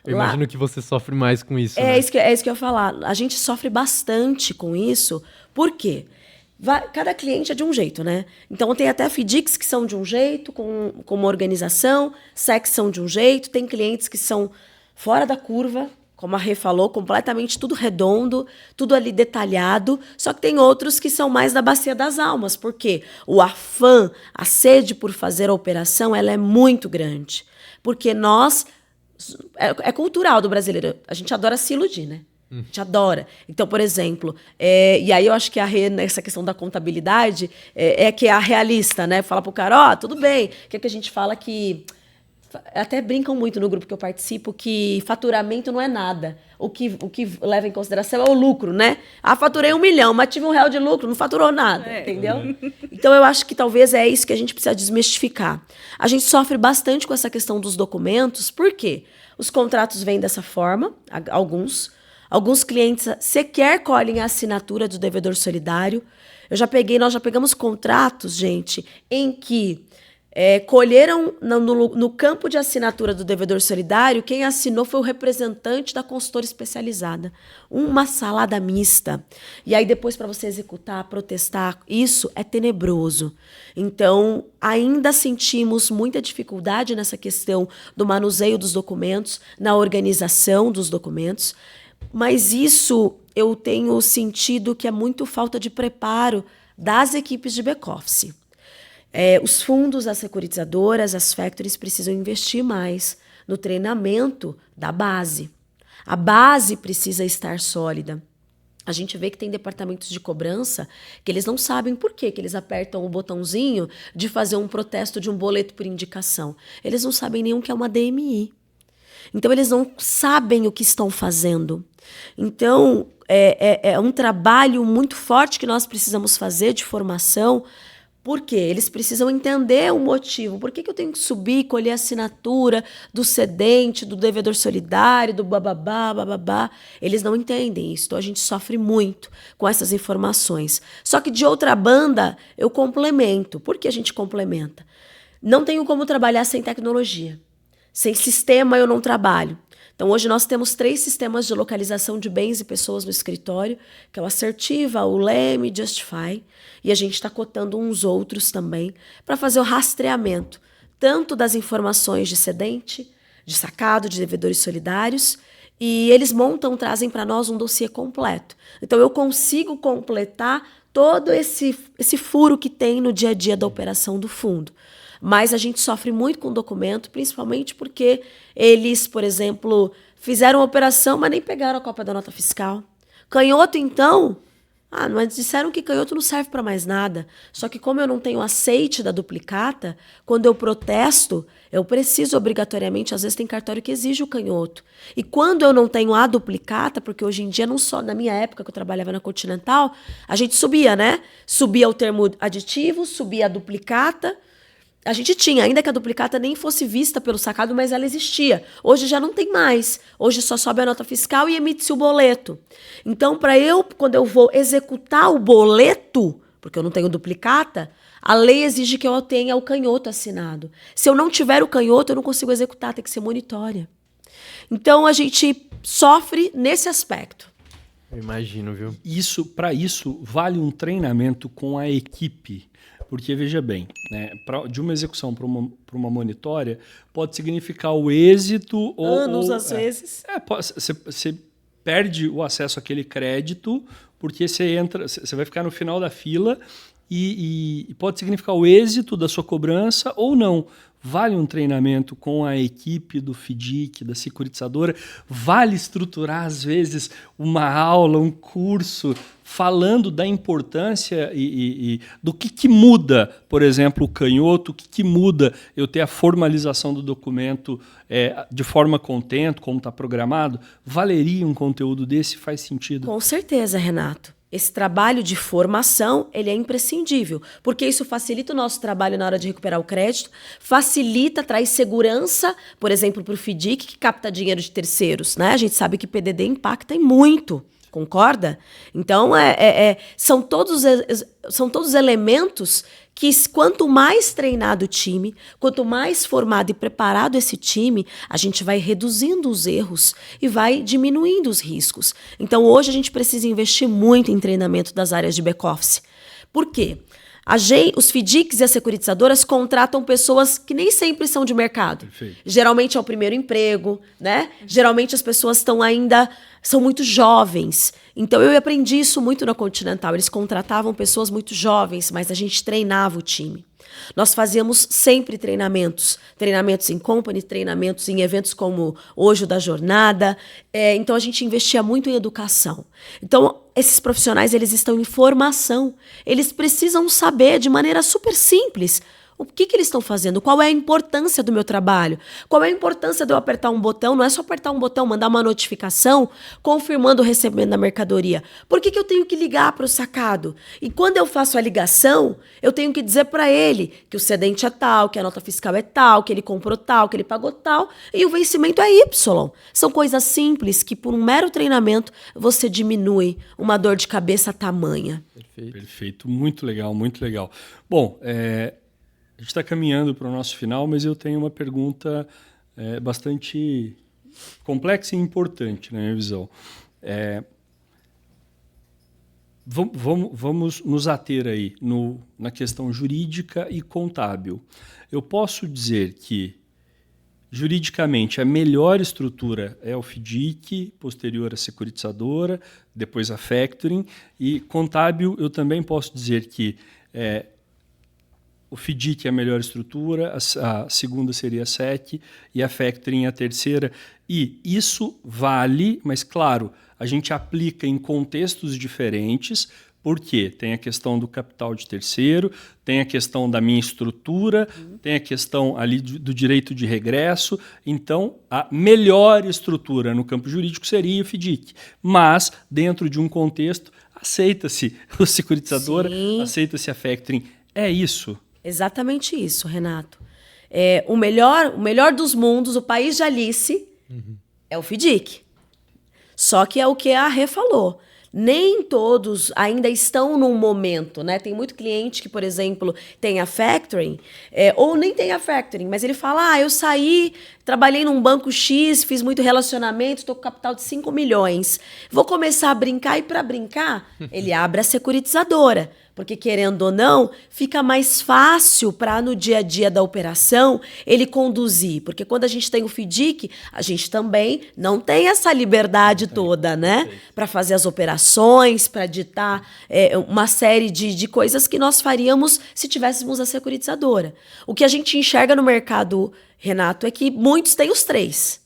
Eu imagino que você sofre mais com isso, né? É isso que eu ia falar. A gente sofre bastante com isso. Por quê? Cada cliente é de um jeito, né? Então, tem até FDICs que são de um jeito, com uma organização, SECs são de um jeito, tem clientes que são fora da curva, como a Rê falou, completamente tudo redondo, tudo ali detalhado, só que tem outros que são mais da bacia das almas, porque o afã, a sede por fazer a operação, ela é muito grande. Porque é cultural do brasileiro, a gente adora se iludir, né? A gente adora. Então, por exemplo, e aí eu acho que a Rê, nessa questão da contabilidade, que é a realista, né? Fala pro cara, tudo bem, que é que a gente fala que... Até brincam muito no grupo que eu participo que faturamento não é nada. O que leva em consideração é o lucro, né? Faturei 1 milhão, mas tive R$1 de lucro, não faturou nada, entendeu? Então, eu acho que talvez é isso que a gente precisa desmistificar. A gente sofre bastante com essa questão dos documentos, por quê? Os contratos vêm dessa forma, alguns clientes sequer colhem a assinatura do devedor solidário. Nós já pegamos contratos, gente, em que colheram no campo de assinatura do devedor solidário, quem assinou foi o representante da consultora especializada. Uma salada mista. E aí depois para você executar, protestar, isso é tenebroso. Então, ainda sentimos muita dificuldade nessa questão do manuseio dos documentos, na organização dos documentos, mas isso eu tenho sentido que é muito falta de preparo das equipes de back-office. Os fundos, as securitizadoras, as factories precisam investir mais no treinamento da base. A base precisa estar sólida. A gente vê que tem departamentos de cobrança que eles não sabem por que eles apertam o botãozinho de fazer um protesto de um boleto por indicação. Eles não sabem nem o que é uma DMI. Então, eles não sabem o que estão fazendo. Então, é um trabalho muito forte que nós precisamos fazer de formação Por quê? Eles precisam entender o motivo. Por que eu tenho que subir e colher a assinatura do cedente, do devedor solidário, do bababá, bababá? Eles não entendem isso. Então a gente sofre muito com essas informações. Só que de outra banda, eu complemento. Por que a gente complementa? Não tenho como trabalhar sem tecnologia. Sem sistema eu não trabalho. Então, hoje nós temos 3 sistemas de localização de bens e pessoas no escritório, que é o Assertiva, o Leme e Justify. E a gente está cotando uns outros também para fazer o rastreamento, tanto das informações de cedente, de sacado, de devedores solidários, e eles trazem para nós um dossiê completo. Então, eu consigo completar todo esse furo que tem no dia a dia da operação do fundo. Mas a gente sofre muito com o documento, principalmente porque eles, por exemplo, fizeram a operação, mas nem pegaram a cópia da nota fiscal. Canhoto, então, mas disseram que canhoto não serve para mais nada. Só que como eu não tenho aceite da duplicata, quando eu protesto, eu preciso obrigatoriamente, às vezes tem cartório que exige o canhoto. E quando eu não tenho a duplicata, porque hoje em dia, não só na minha época que eu trabalhava na Continental, a gente subia, né? Subia o termo aditivo, subia a duplicata. A gente tinha, ainda que a duplicata nem fosse vista pelo sacado, mas ela existia. Hoje já não tem mais. Hoje só sobe a nota fiscal e emite-se o boleto. Então, quando eu vou executar o boleto, porque eu não tenho duplicata, a lei exige que eu tenha o canhoto assinado. Se eu não tiver o canhoto, eu não consigo executar, tem que ser monitória. Então, a gente sofre nesse aspecto. Eu imagino, viu? Para isso, vale um treinamento com a equipe. Porque, veja bem, né, de uma execução para uma monitória, pode significar o êxito... Anos, às vezes. Você perde o acesso àquele crédito, porque você vai ficar no final da fila e pode significar o êxito da sua cobrança ou não. Vale um treinamento com a equipe do FDIC, da securitizadora, vale estruturar, às vezes, uma aula, um curso, falando da importância e do que muda, por exemplo, o canhoto, o que muda eu ter a formalização do documento de forma contente, como está programado. Valeria um conteúdo desse? Faz sentido? Com certeza, Renato. Esse trabalho de formação, ele é imprescindível, porque isso facilita o nosso trabalho na hora de recuperar o crédito, facilita, traz segurança, por exemplo, para o FDIC, que capta dinheiro de terceiros, né? A gente sabe que PDD impacta em muito, concorda? Então, são todos elementos que, quanto mais treinado o time, quanto mais formado e preparado esse time, a gente vai reduzindo os erros e vai diminuindo os riscos. Então, hoje a gente precisa investir muito em treinamento das áreas de back-office. Por quê? Os FDICs e as securitizadoras contratam pessoas que nem sempre são de mercado. Perfeito. Geralmente é o primeiro emprego, né? Geralmente as pessoas são muito jovens. Então eu aprendi isso muito na Continental. Eles contratavam pessoas muito jovens, mas a gente treinava o time. Nós fazíamos sempre treinamentos em company, treinamentos em eventos como hoje o da jornada. Então a gente investia muito em educação. Então esses profissionais, eles estão em formação. Eles precisam saber de maneira super simples o que eles estão fazendo, qual é a importância do meu trabalho, qual é a importância de eu apertar um botão, não é só apertar um botão, mandar uma notificação confirmando o recebimento da mercadoria. Por que eu tenho que ligar para o sacado? E quando eu faço a ligação, eu tenho que dizer para ele que o cedente é tal, que a nota fiscal é tal, que ele comprou tal, que ele pagou tal, e o vencimento é Y. São coisas simples que, por um mero treinamento, você diminui uma dor de cabeça tamanha. Perfeito. Muito legal, muito legal. Bom, a gente está caminhando para o nosso final, mas eu tenho uma pergunta bastante complexa e importante, na minha visão. Vamos nos ater aí na questão jurídica e contábil. Eu posso dizer que, juridicamente, a melhor estrutura é o FDIC, posterior a securitizadora, depois a factoring, e contábil eu também posso dizer que o FDIC é a melhor estrutura, a segunda seria a SEC e a factoring a terceira. E isso vale, mas claro, a gente aplica em contextos diferentes, porque tem a questão do capital de terceiro, tem a questão da minha estrutura, tem a questão ali do direito de regresso. Então, a melhor estrutura no campo jurídico seria o FDIC. Mas, dentro de um contexto, aceita-se o securitizadora, aceita-se a factoring. É isso. Exatamente isso, Renato. O melhor dos mundos, o país de Alice, é o FDIC. Só que é o que a Rê falou. Nem todos ainda estão num momento, né? Tem muito cliente que, por exemplo, tem a factoring, ou nem tem a factoring, mas ele fala, eu saí, trabalhei num banco X, fiz muito relacionamento, estou com capital de 5 milhões. Vou começar a brincar, e para brincar, ele abre a securitizadora. Porque, querendo ou não, fica mais fácil para, no dia a dia da operação, ele conduzir. Porque quando a gente tem o FDIC, a gente também não tem essa liberdade toda, né? Para fazer as operações, para ditar uma série de coisas que nós faríamos se tivéssemos a securitizadora. O que a gente enxerga no mercado, Renato, é que muitos têm os 3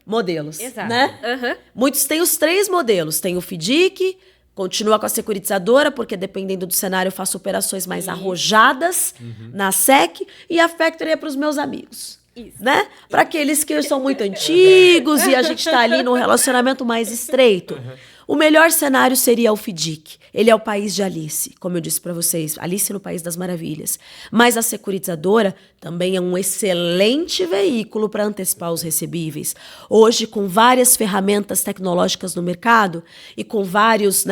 modelos. Exato. Né? Muitos têm os 3 modelos. Tem o FDIC, continua com a securitizadora, porque dependendo do cenário eu faço operações mais arrojadas na SEC, e a factory é para os meus amigos. Né? Para aqueles que são muito antigos e a gente está ali num relacionamento mais estreito. O melhor cenário seria o FDIC. Ele é o país de Alice, como eu disse para vocês, Alice no País das Maravilhas. Mas a securitizadora também é um excelente veículo para antecipar os recebíveis. Hoje, com várias ferramentas tecnológicas no mercado e com vários,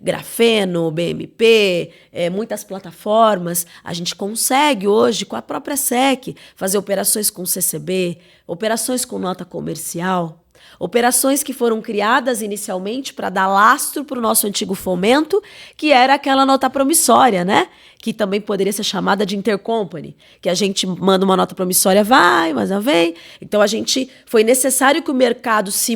grafeno, BMP, muitas plataformas, a gente consegue hoje, com a própria SEC, fazer operações com CCB, operações com nota comercial, operações que foram criadas inicialmente para dar lastro para o nosso antigo fomento, que era aquela nota promissória, né? Que também poderia ser chamada de intercompany, que a gente manda uma nota promissória, vai, mas não vem. Então, foi necessário que o mercado se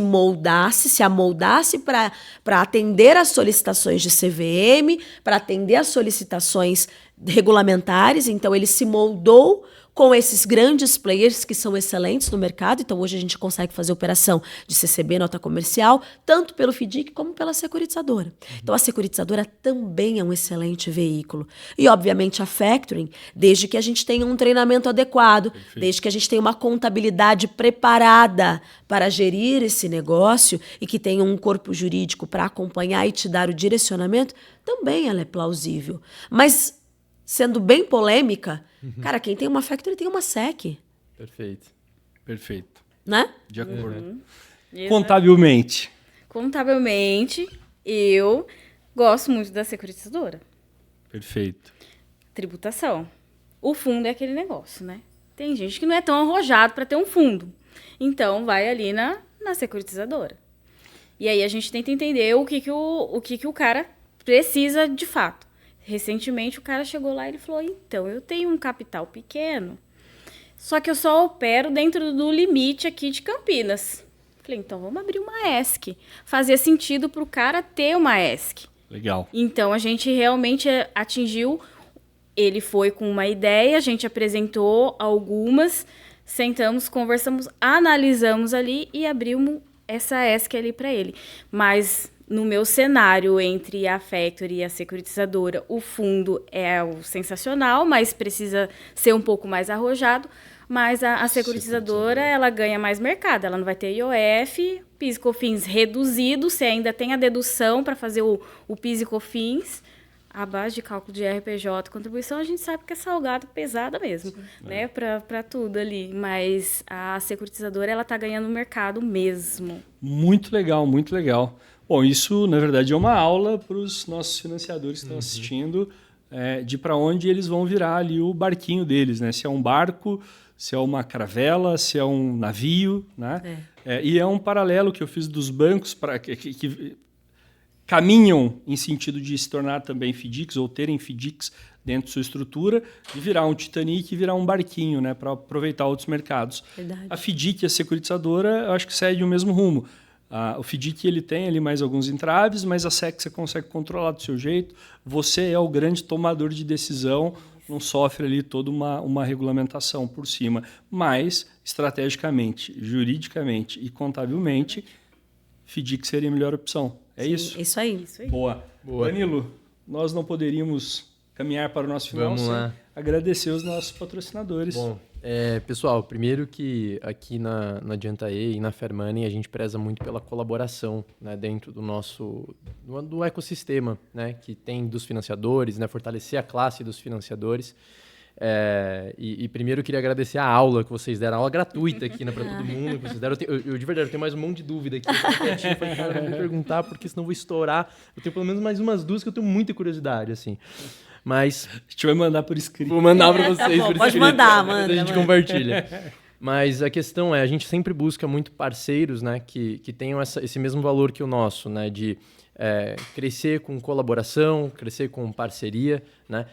amoldasse para atender às solicitações de CVM, para atender às solicitações regulamentares. Então, ele se moldou com esses grandes players que são excelentes no mercado. Então, hoje a gente consegue fazer operação de CCB, nota comercial, tanto pelo FDIC como pela securitizadora. Então, a securitizadora também é um excelente veículo. E, obviamente, a factoring, desde que a gente tenha um treinamento adequado, desde que a gente tenha uma contabilidade preparada para gerir esse negócio e que tenha um corpo jurídico para acompanhar e te dar o direcionamento, também ela é plausível. Mas, sendo bem polêmica, cara, quem tem uma factory tem uma SEC. Perfeito. Né? De acordo. Contabilmente, eu gosto muito da securitizadora. Perfeito. Tributação. O fundo é aquele negócio, né? Tem gente que não é tão arrojado para ter um fundo. Então, vai ali na securitizadora. E aí a gente tenta entender o que o cara precisa de fato. Recentemente, o cara chegou lá e ele falou, então, eu tenho um capital pequeno, só que eu só opero dentro do limite aqui de Campinas. Falei, então, vamos abrir uma ESC. Fazia sentido para o cara ter uma ESC. Legal. Então, a gente realmente atingiu, ele foi com uma ideia, a gente apresentou algumas, sentamos, conversamos, analisamos ali e abrimos essa ESC ali para ele. Mas no meu cenário, entre a factory e a securitizadora, o fundo é o sensacional, mas precisa ser um pouco mais arrojado. Mas a securitizadora, ela ganha mais mercado. Ela não vai ter IOF, PIS e COFINS reduzido, você ainda tem a dedução para fazer o PIS e COFINS. A base de cálculo de RPJ, contribuição, a gente sabe que é salgado, pesada mesmo, né? Para tudo ali. Mas a securitizadora, ela está ganhando mercado mesmo. Muito legal, muito legal. Bom, isso, na verdade, é uma aula para os nossos financiadores que estão assistindo, de para onde eles vão virar ali o barquinho deles, né? Se é um barco, se é uma caravela, se é um navio, né? E é um paralelo que eu fiz dos bancos que caminham em sentido de se tornar também FDICs ou terem FDICs dentro de sua estrutura, de virar um Titanic e virar um barquinho, né? Para aproveitar outros mercados. Verdade. A FDIC e a securitizadora, eu acho que seguem o mesmo rumo. O FDIC ele tem ali mais alguns entraves, mas a SEC você consegue controlar do seu jeito. Você é o grande tomador de decisão, não sofre ali toda uma regulamentação por cima. Mas, estrategicamente, juridicamente e contabilmente, FDIC seria a melhor opção. É Sim, isso? Isso aí. Boa. Danilo, nós não poderíamos caminhar para o nosso final sem agradecer os nossos patrocinadores. Bom, Pessoal, primeiro que aqui na Adianta E e na Fairmoney a gente preza muito pela colaboração, né, dentro do ecossistema, né, que tem dos financiadores, né, fortalecer a classe dos financiadores. E primeiro eu queria agradecer a aula que vocês deram, a aula gratuita aqui, né, para todo mundo que vocês deram. Eu de verdade, eu tenho mais um monte de dúvida aqui. Eu falei, cara, eu não vou perguntar porque senão eu vou estourar. Eu tenho pelo menos mais umas duas que eu tenho muita curiosidade, assim. Mas a gente vai mandar por escrito. Vou mandar para vocês tá bom, por pode escrito. manda. A gente compartilha. Mas a questão a gente sempre busca muito parceiros, né, que tenham esse mesmo valor que o nosso, né, de crescer com colaboração, crescer com parceria, né?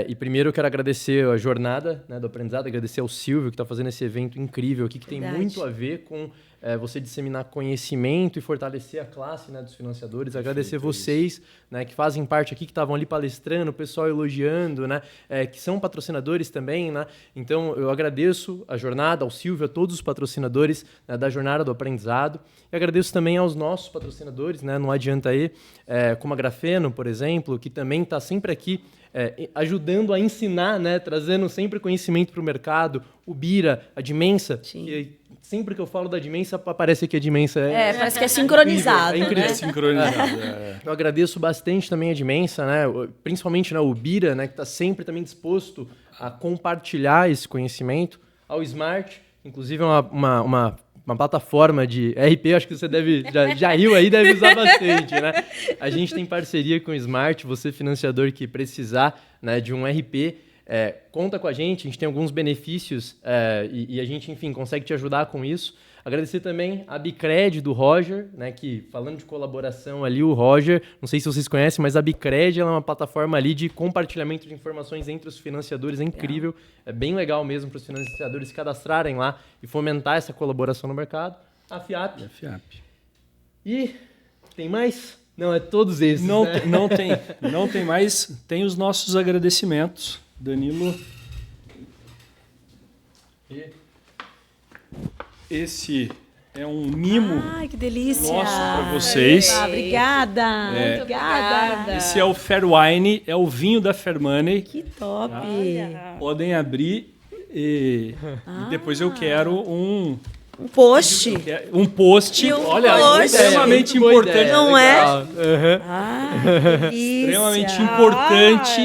E primeiro eu quero agradecer a jornada, né, do aprendizado, agradecer ao Silvio que está fazendo esse evento incrível aqui, que tem muito a ver com você disseminar conhecimento e fortalecer a classe, né, dos financiadores. Agradecer vocês, né, que fazem parte aqui, que estavam ali palestrando, o pessoal elogiando, né, que são patrocinadores também, né? Então eu agradeço a jornada, ao Silvio, a todos os patrocinadores, né, da jornada do aprendizado. E agradeço também aos nossos patrocinadores, né, no Adianta E, como a Grafeno, por exemplo, que também está sempre aqui ajudando a ensinar, né, trazendo sempre conhecimento para o mercado. O Bira, a Dimensa, que sempre que eu falo da Dimensa, aparece aqui a Dimensa. Parece que é sincronizado. É incrível. Né? Sincronizado. Eu agradeço bastante também a Dimensa, né, principalmente, né, o Bira, né, que está sempre também disposto a compartilhar esse conhecimento. Ao Smart, inclusive uma plataforma de RP, acho que você já riu aí, deve usar bastante, né? A gente tem parceria com o Smart, você financiador que precisar, né, de um RP, conta com a gente tem alguns benefícios e a gente, enfim, consegue te ajudar com isso. Agradecer também a Bicred do Roger, né, que falando de colaboração ali, o Roger, não sei se vocês conhecem, mas a Bicred ela é uma plataforma ali de compartilhamento de informações entre os financiadores, é incrível, é bem legal mesmo para os financiadores se cadastrarem lá e fomentar essa colaboração no mercado. A FIAP. E tem mais? Não, é todos esses, não, né? não tem mais, tem os nossos agradecimentos. Danilo. Esse é um mimo Ai, que delícia. nosso para vocês. Obrigada. Muito obrigada. Esse é o Fair Wine, é o vinho da Fairmoney. Que top. Podem abrir e depois eu quero um post. Um post. Olha, post. Extremamente importante. Não é? Que extremamente importante.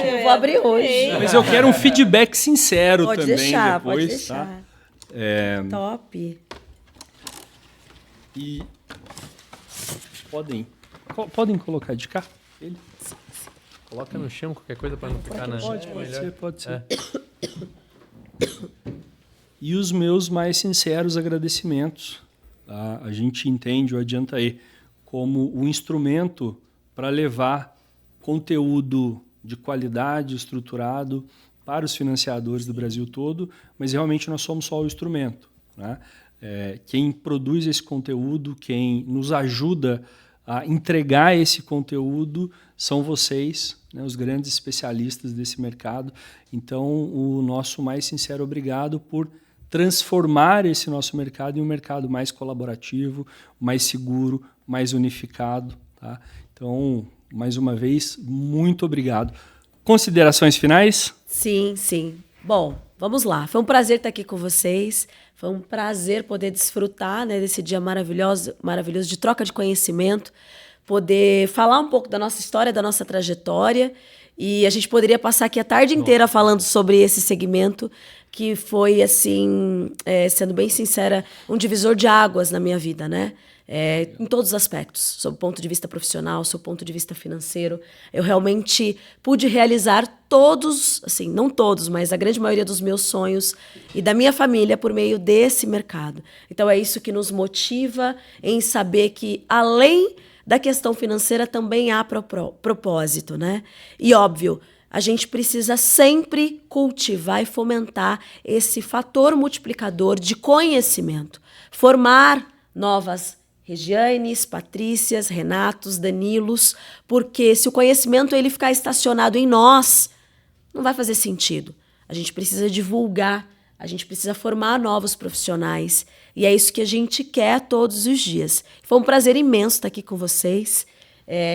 Eu vou abrir hoje. Mas eu quero um feedback sincero pode também deixar, depois, pode deixar. Tá? Top. E podem colocar de cá ele? Coloca no chão qualquer coisa para não ficar na... Pode ser. E os meus mais sinceros agradecimentos. Tá? A gente entende o Adianta E como um instrumento para levar conteúdo de qualidade, estruturado, para os financiadores do Brasil todo, mas realmente nós somos só o instrumento. Né? Quem produz esse conteúdo, quem nos ajuda a entregar esse conteúdo são vocês, né, os grandes especialistas desse mercado. Então, o nosso mais sincero obrigado por transformar esse nosso mercado em um mercado mais colaborativo, mais seguro, mais unificado. Tá? Então, mais uma vez, muito obrigado. Considerações finais? Sim. Bom, vamos lá. Foi um prazer estar aqui com vocês. Foi um prazer poder desfrutar, né, desse dia maravilhoso de troca de conhecimento, poder falar um pouco da nossa história, da nossa trajetória. E a gente poderia passar aqui a tarde inteira falando sobre esse segmento que foi, assim, sendo bem sincera, um divisor de águas na minha vida, né? Em todos os aspectos, sob o ponto de vista profissional, sob o ponto de vista financeiro. Eu realmente pude realizar todos, assim, não todos, mas a grande maioria dos meus sonhos e da minha família por meio desse mercado. Então é isso que nos motiva em saber que, além da questão financeira, também há propósito, né? E, óbvio, a gente precisa sempre cultivar e fomentar esse fator multiplicador de conhecimento. Formar novas Regianes, Patrícias, Renatos, Danilos, porque se o conhecimento ele ficar estacionado em nós, não vai fazer sentido. A gente precisa divulgar, a gente precisa formar novos profissionais, e é isso que a gente quer todos os dias. Foi um prazer imenso estar aqui com vocês,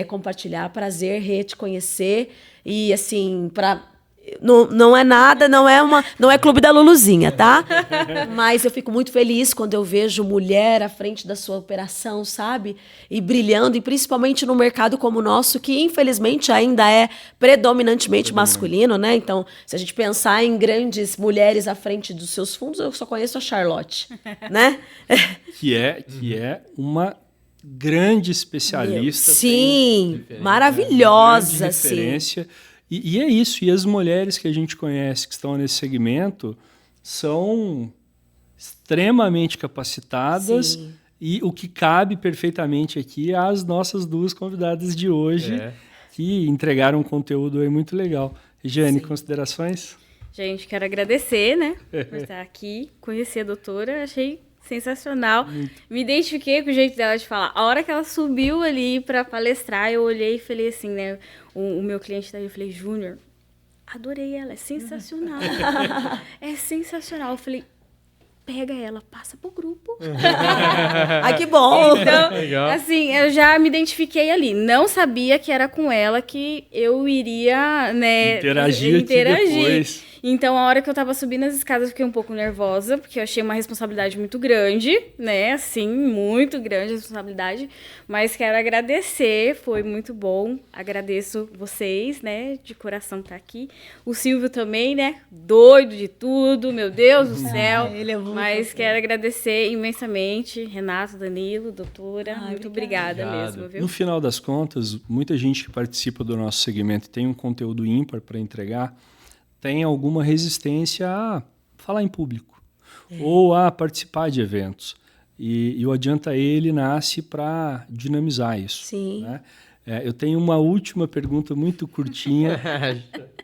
compartilhar, prazer, te conhecer, e assim, Não é nada, não é Clube da Luluzinha, tá? Mas eu fico muito feliz quando eu vejo mulher à frente da sua operação, sabe? E brilhando, e principalmente no mercado como o nosso, que infelizmente ainda é predominantemente masculino, né? Então, se a gente pensar em grandes mulheres à frente dos seus fundos, eu só conheço a Charlotte, né? Que é uma grande especialista. Sim, maravilhosa, grande referência. E é isso, e as mulheres que a gente conhece que estão nesse segmento são extremamente capacitadas. Sim. E o que cabe perfeitamente aqui às nossas duas convidadas de hoje, que entregaram um conteúdo aí muito legal. Regiane, considerações? Gente, quero agradecer, né, por estar aqui, conhecer a doutora, achei sensacional. Me identifiquei com o jeito dela de falar. A hora que ela subiu ali para palestrar, eu olhei e falei assim, né? O meu cliente daí, eu falei, Júnior, adorei ela, é sensacional. É sensacional. Eu falei, pega ela, passa pro grupo. Ai, que bom! Então, assim, eu já me identifiquei ali. Não sabia que era com ela que eu iria, né, interagir. Depois. Então, a hora que eu tava subindo as escadas, eu fiquei um pouco nervosa, porque eu achei uma responsabilidade muito grande, né? Assim, muito grande a responsabilidade. Mas quero agradecer, foi muito bom. Agradeço vocês, né? De coração estar aqui. O Silvio também, né? Doido de tudo, meu Deus do céu. Ele é muito Mas quero agradecer imensamente, Renato, Danilo, doutora. Muito obrigada mesmo, viu? No final das contas, muita gente que participa do nosso segmento e tem um conteúdo ímpar para entregar, tem alguma resistência a falar em público ou a participar de eventos. E o Adianta Ele nasce para dinamizar isso. Sim. Né? Eu tenho uma última pergunta muito curtinha.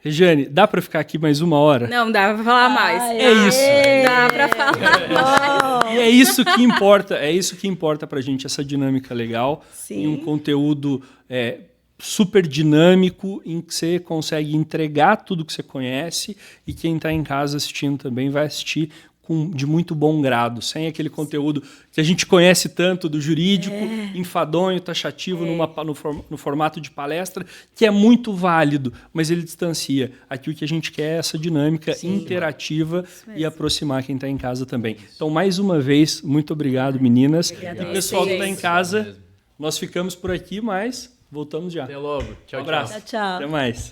Regiane, dá para ficar aqui mais 1 hora? Não, dá para falar mais. É isso. Dá para falar. E é isso que importa. É isso que importa para a gente, essa dinâmica legal. Sim. E um conteúdo super dinâmico, em que você consegue entregar tudo que você conhece e quem está em casa assistindo também vai assistir de muito bom grado, sem aquele conteúdo que a gente conhece tanto do jurídico, enfadonho, taxativo, no formato de palestra, que é muito válido, mas ele distancia. Aqui o que a gente quer é essa dinâmica interativa e aproximar quem está em casa também. Então, mais uma vez, muito obrigado, meninas. Obrigada. E pessoal que está em casa, nós ficamos por aqui, mas voltamos já. Até logo. Tchau, Um abraço. Tchau. Até mais.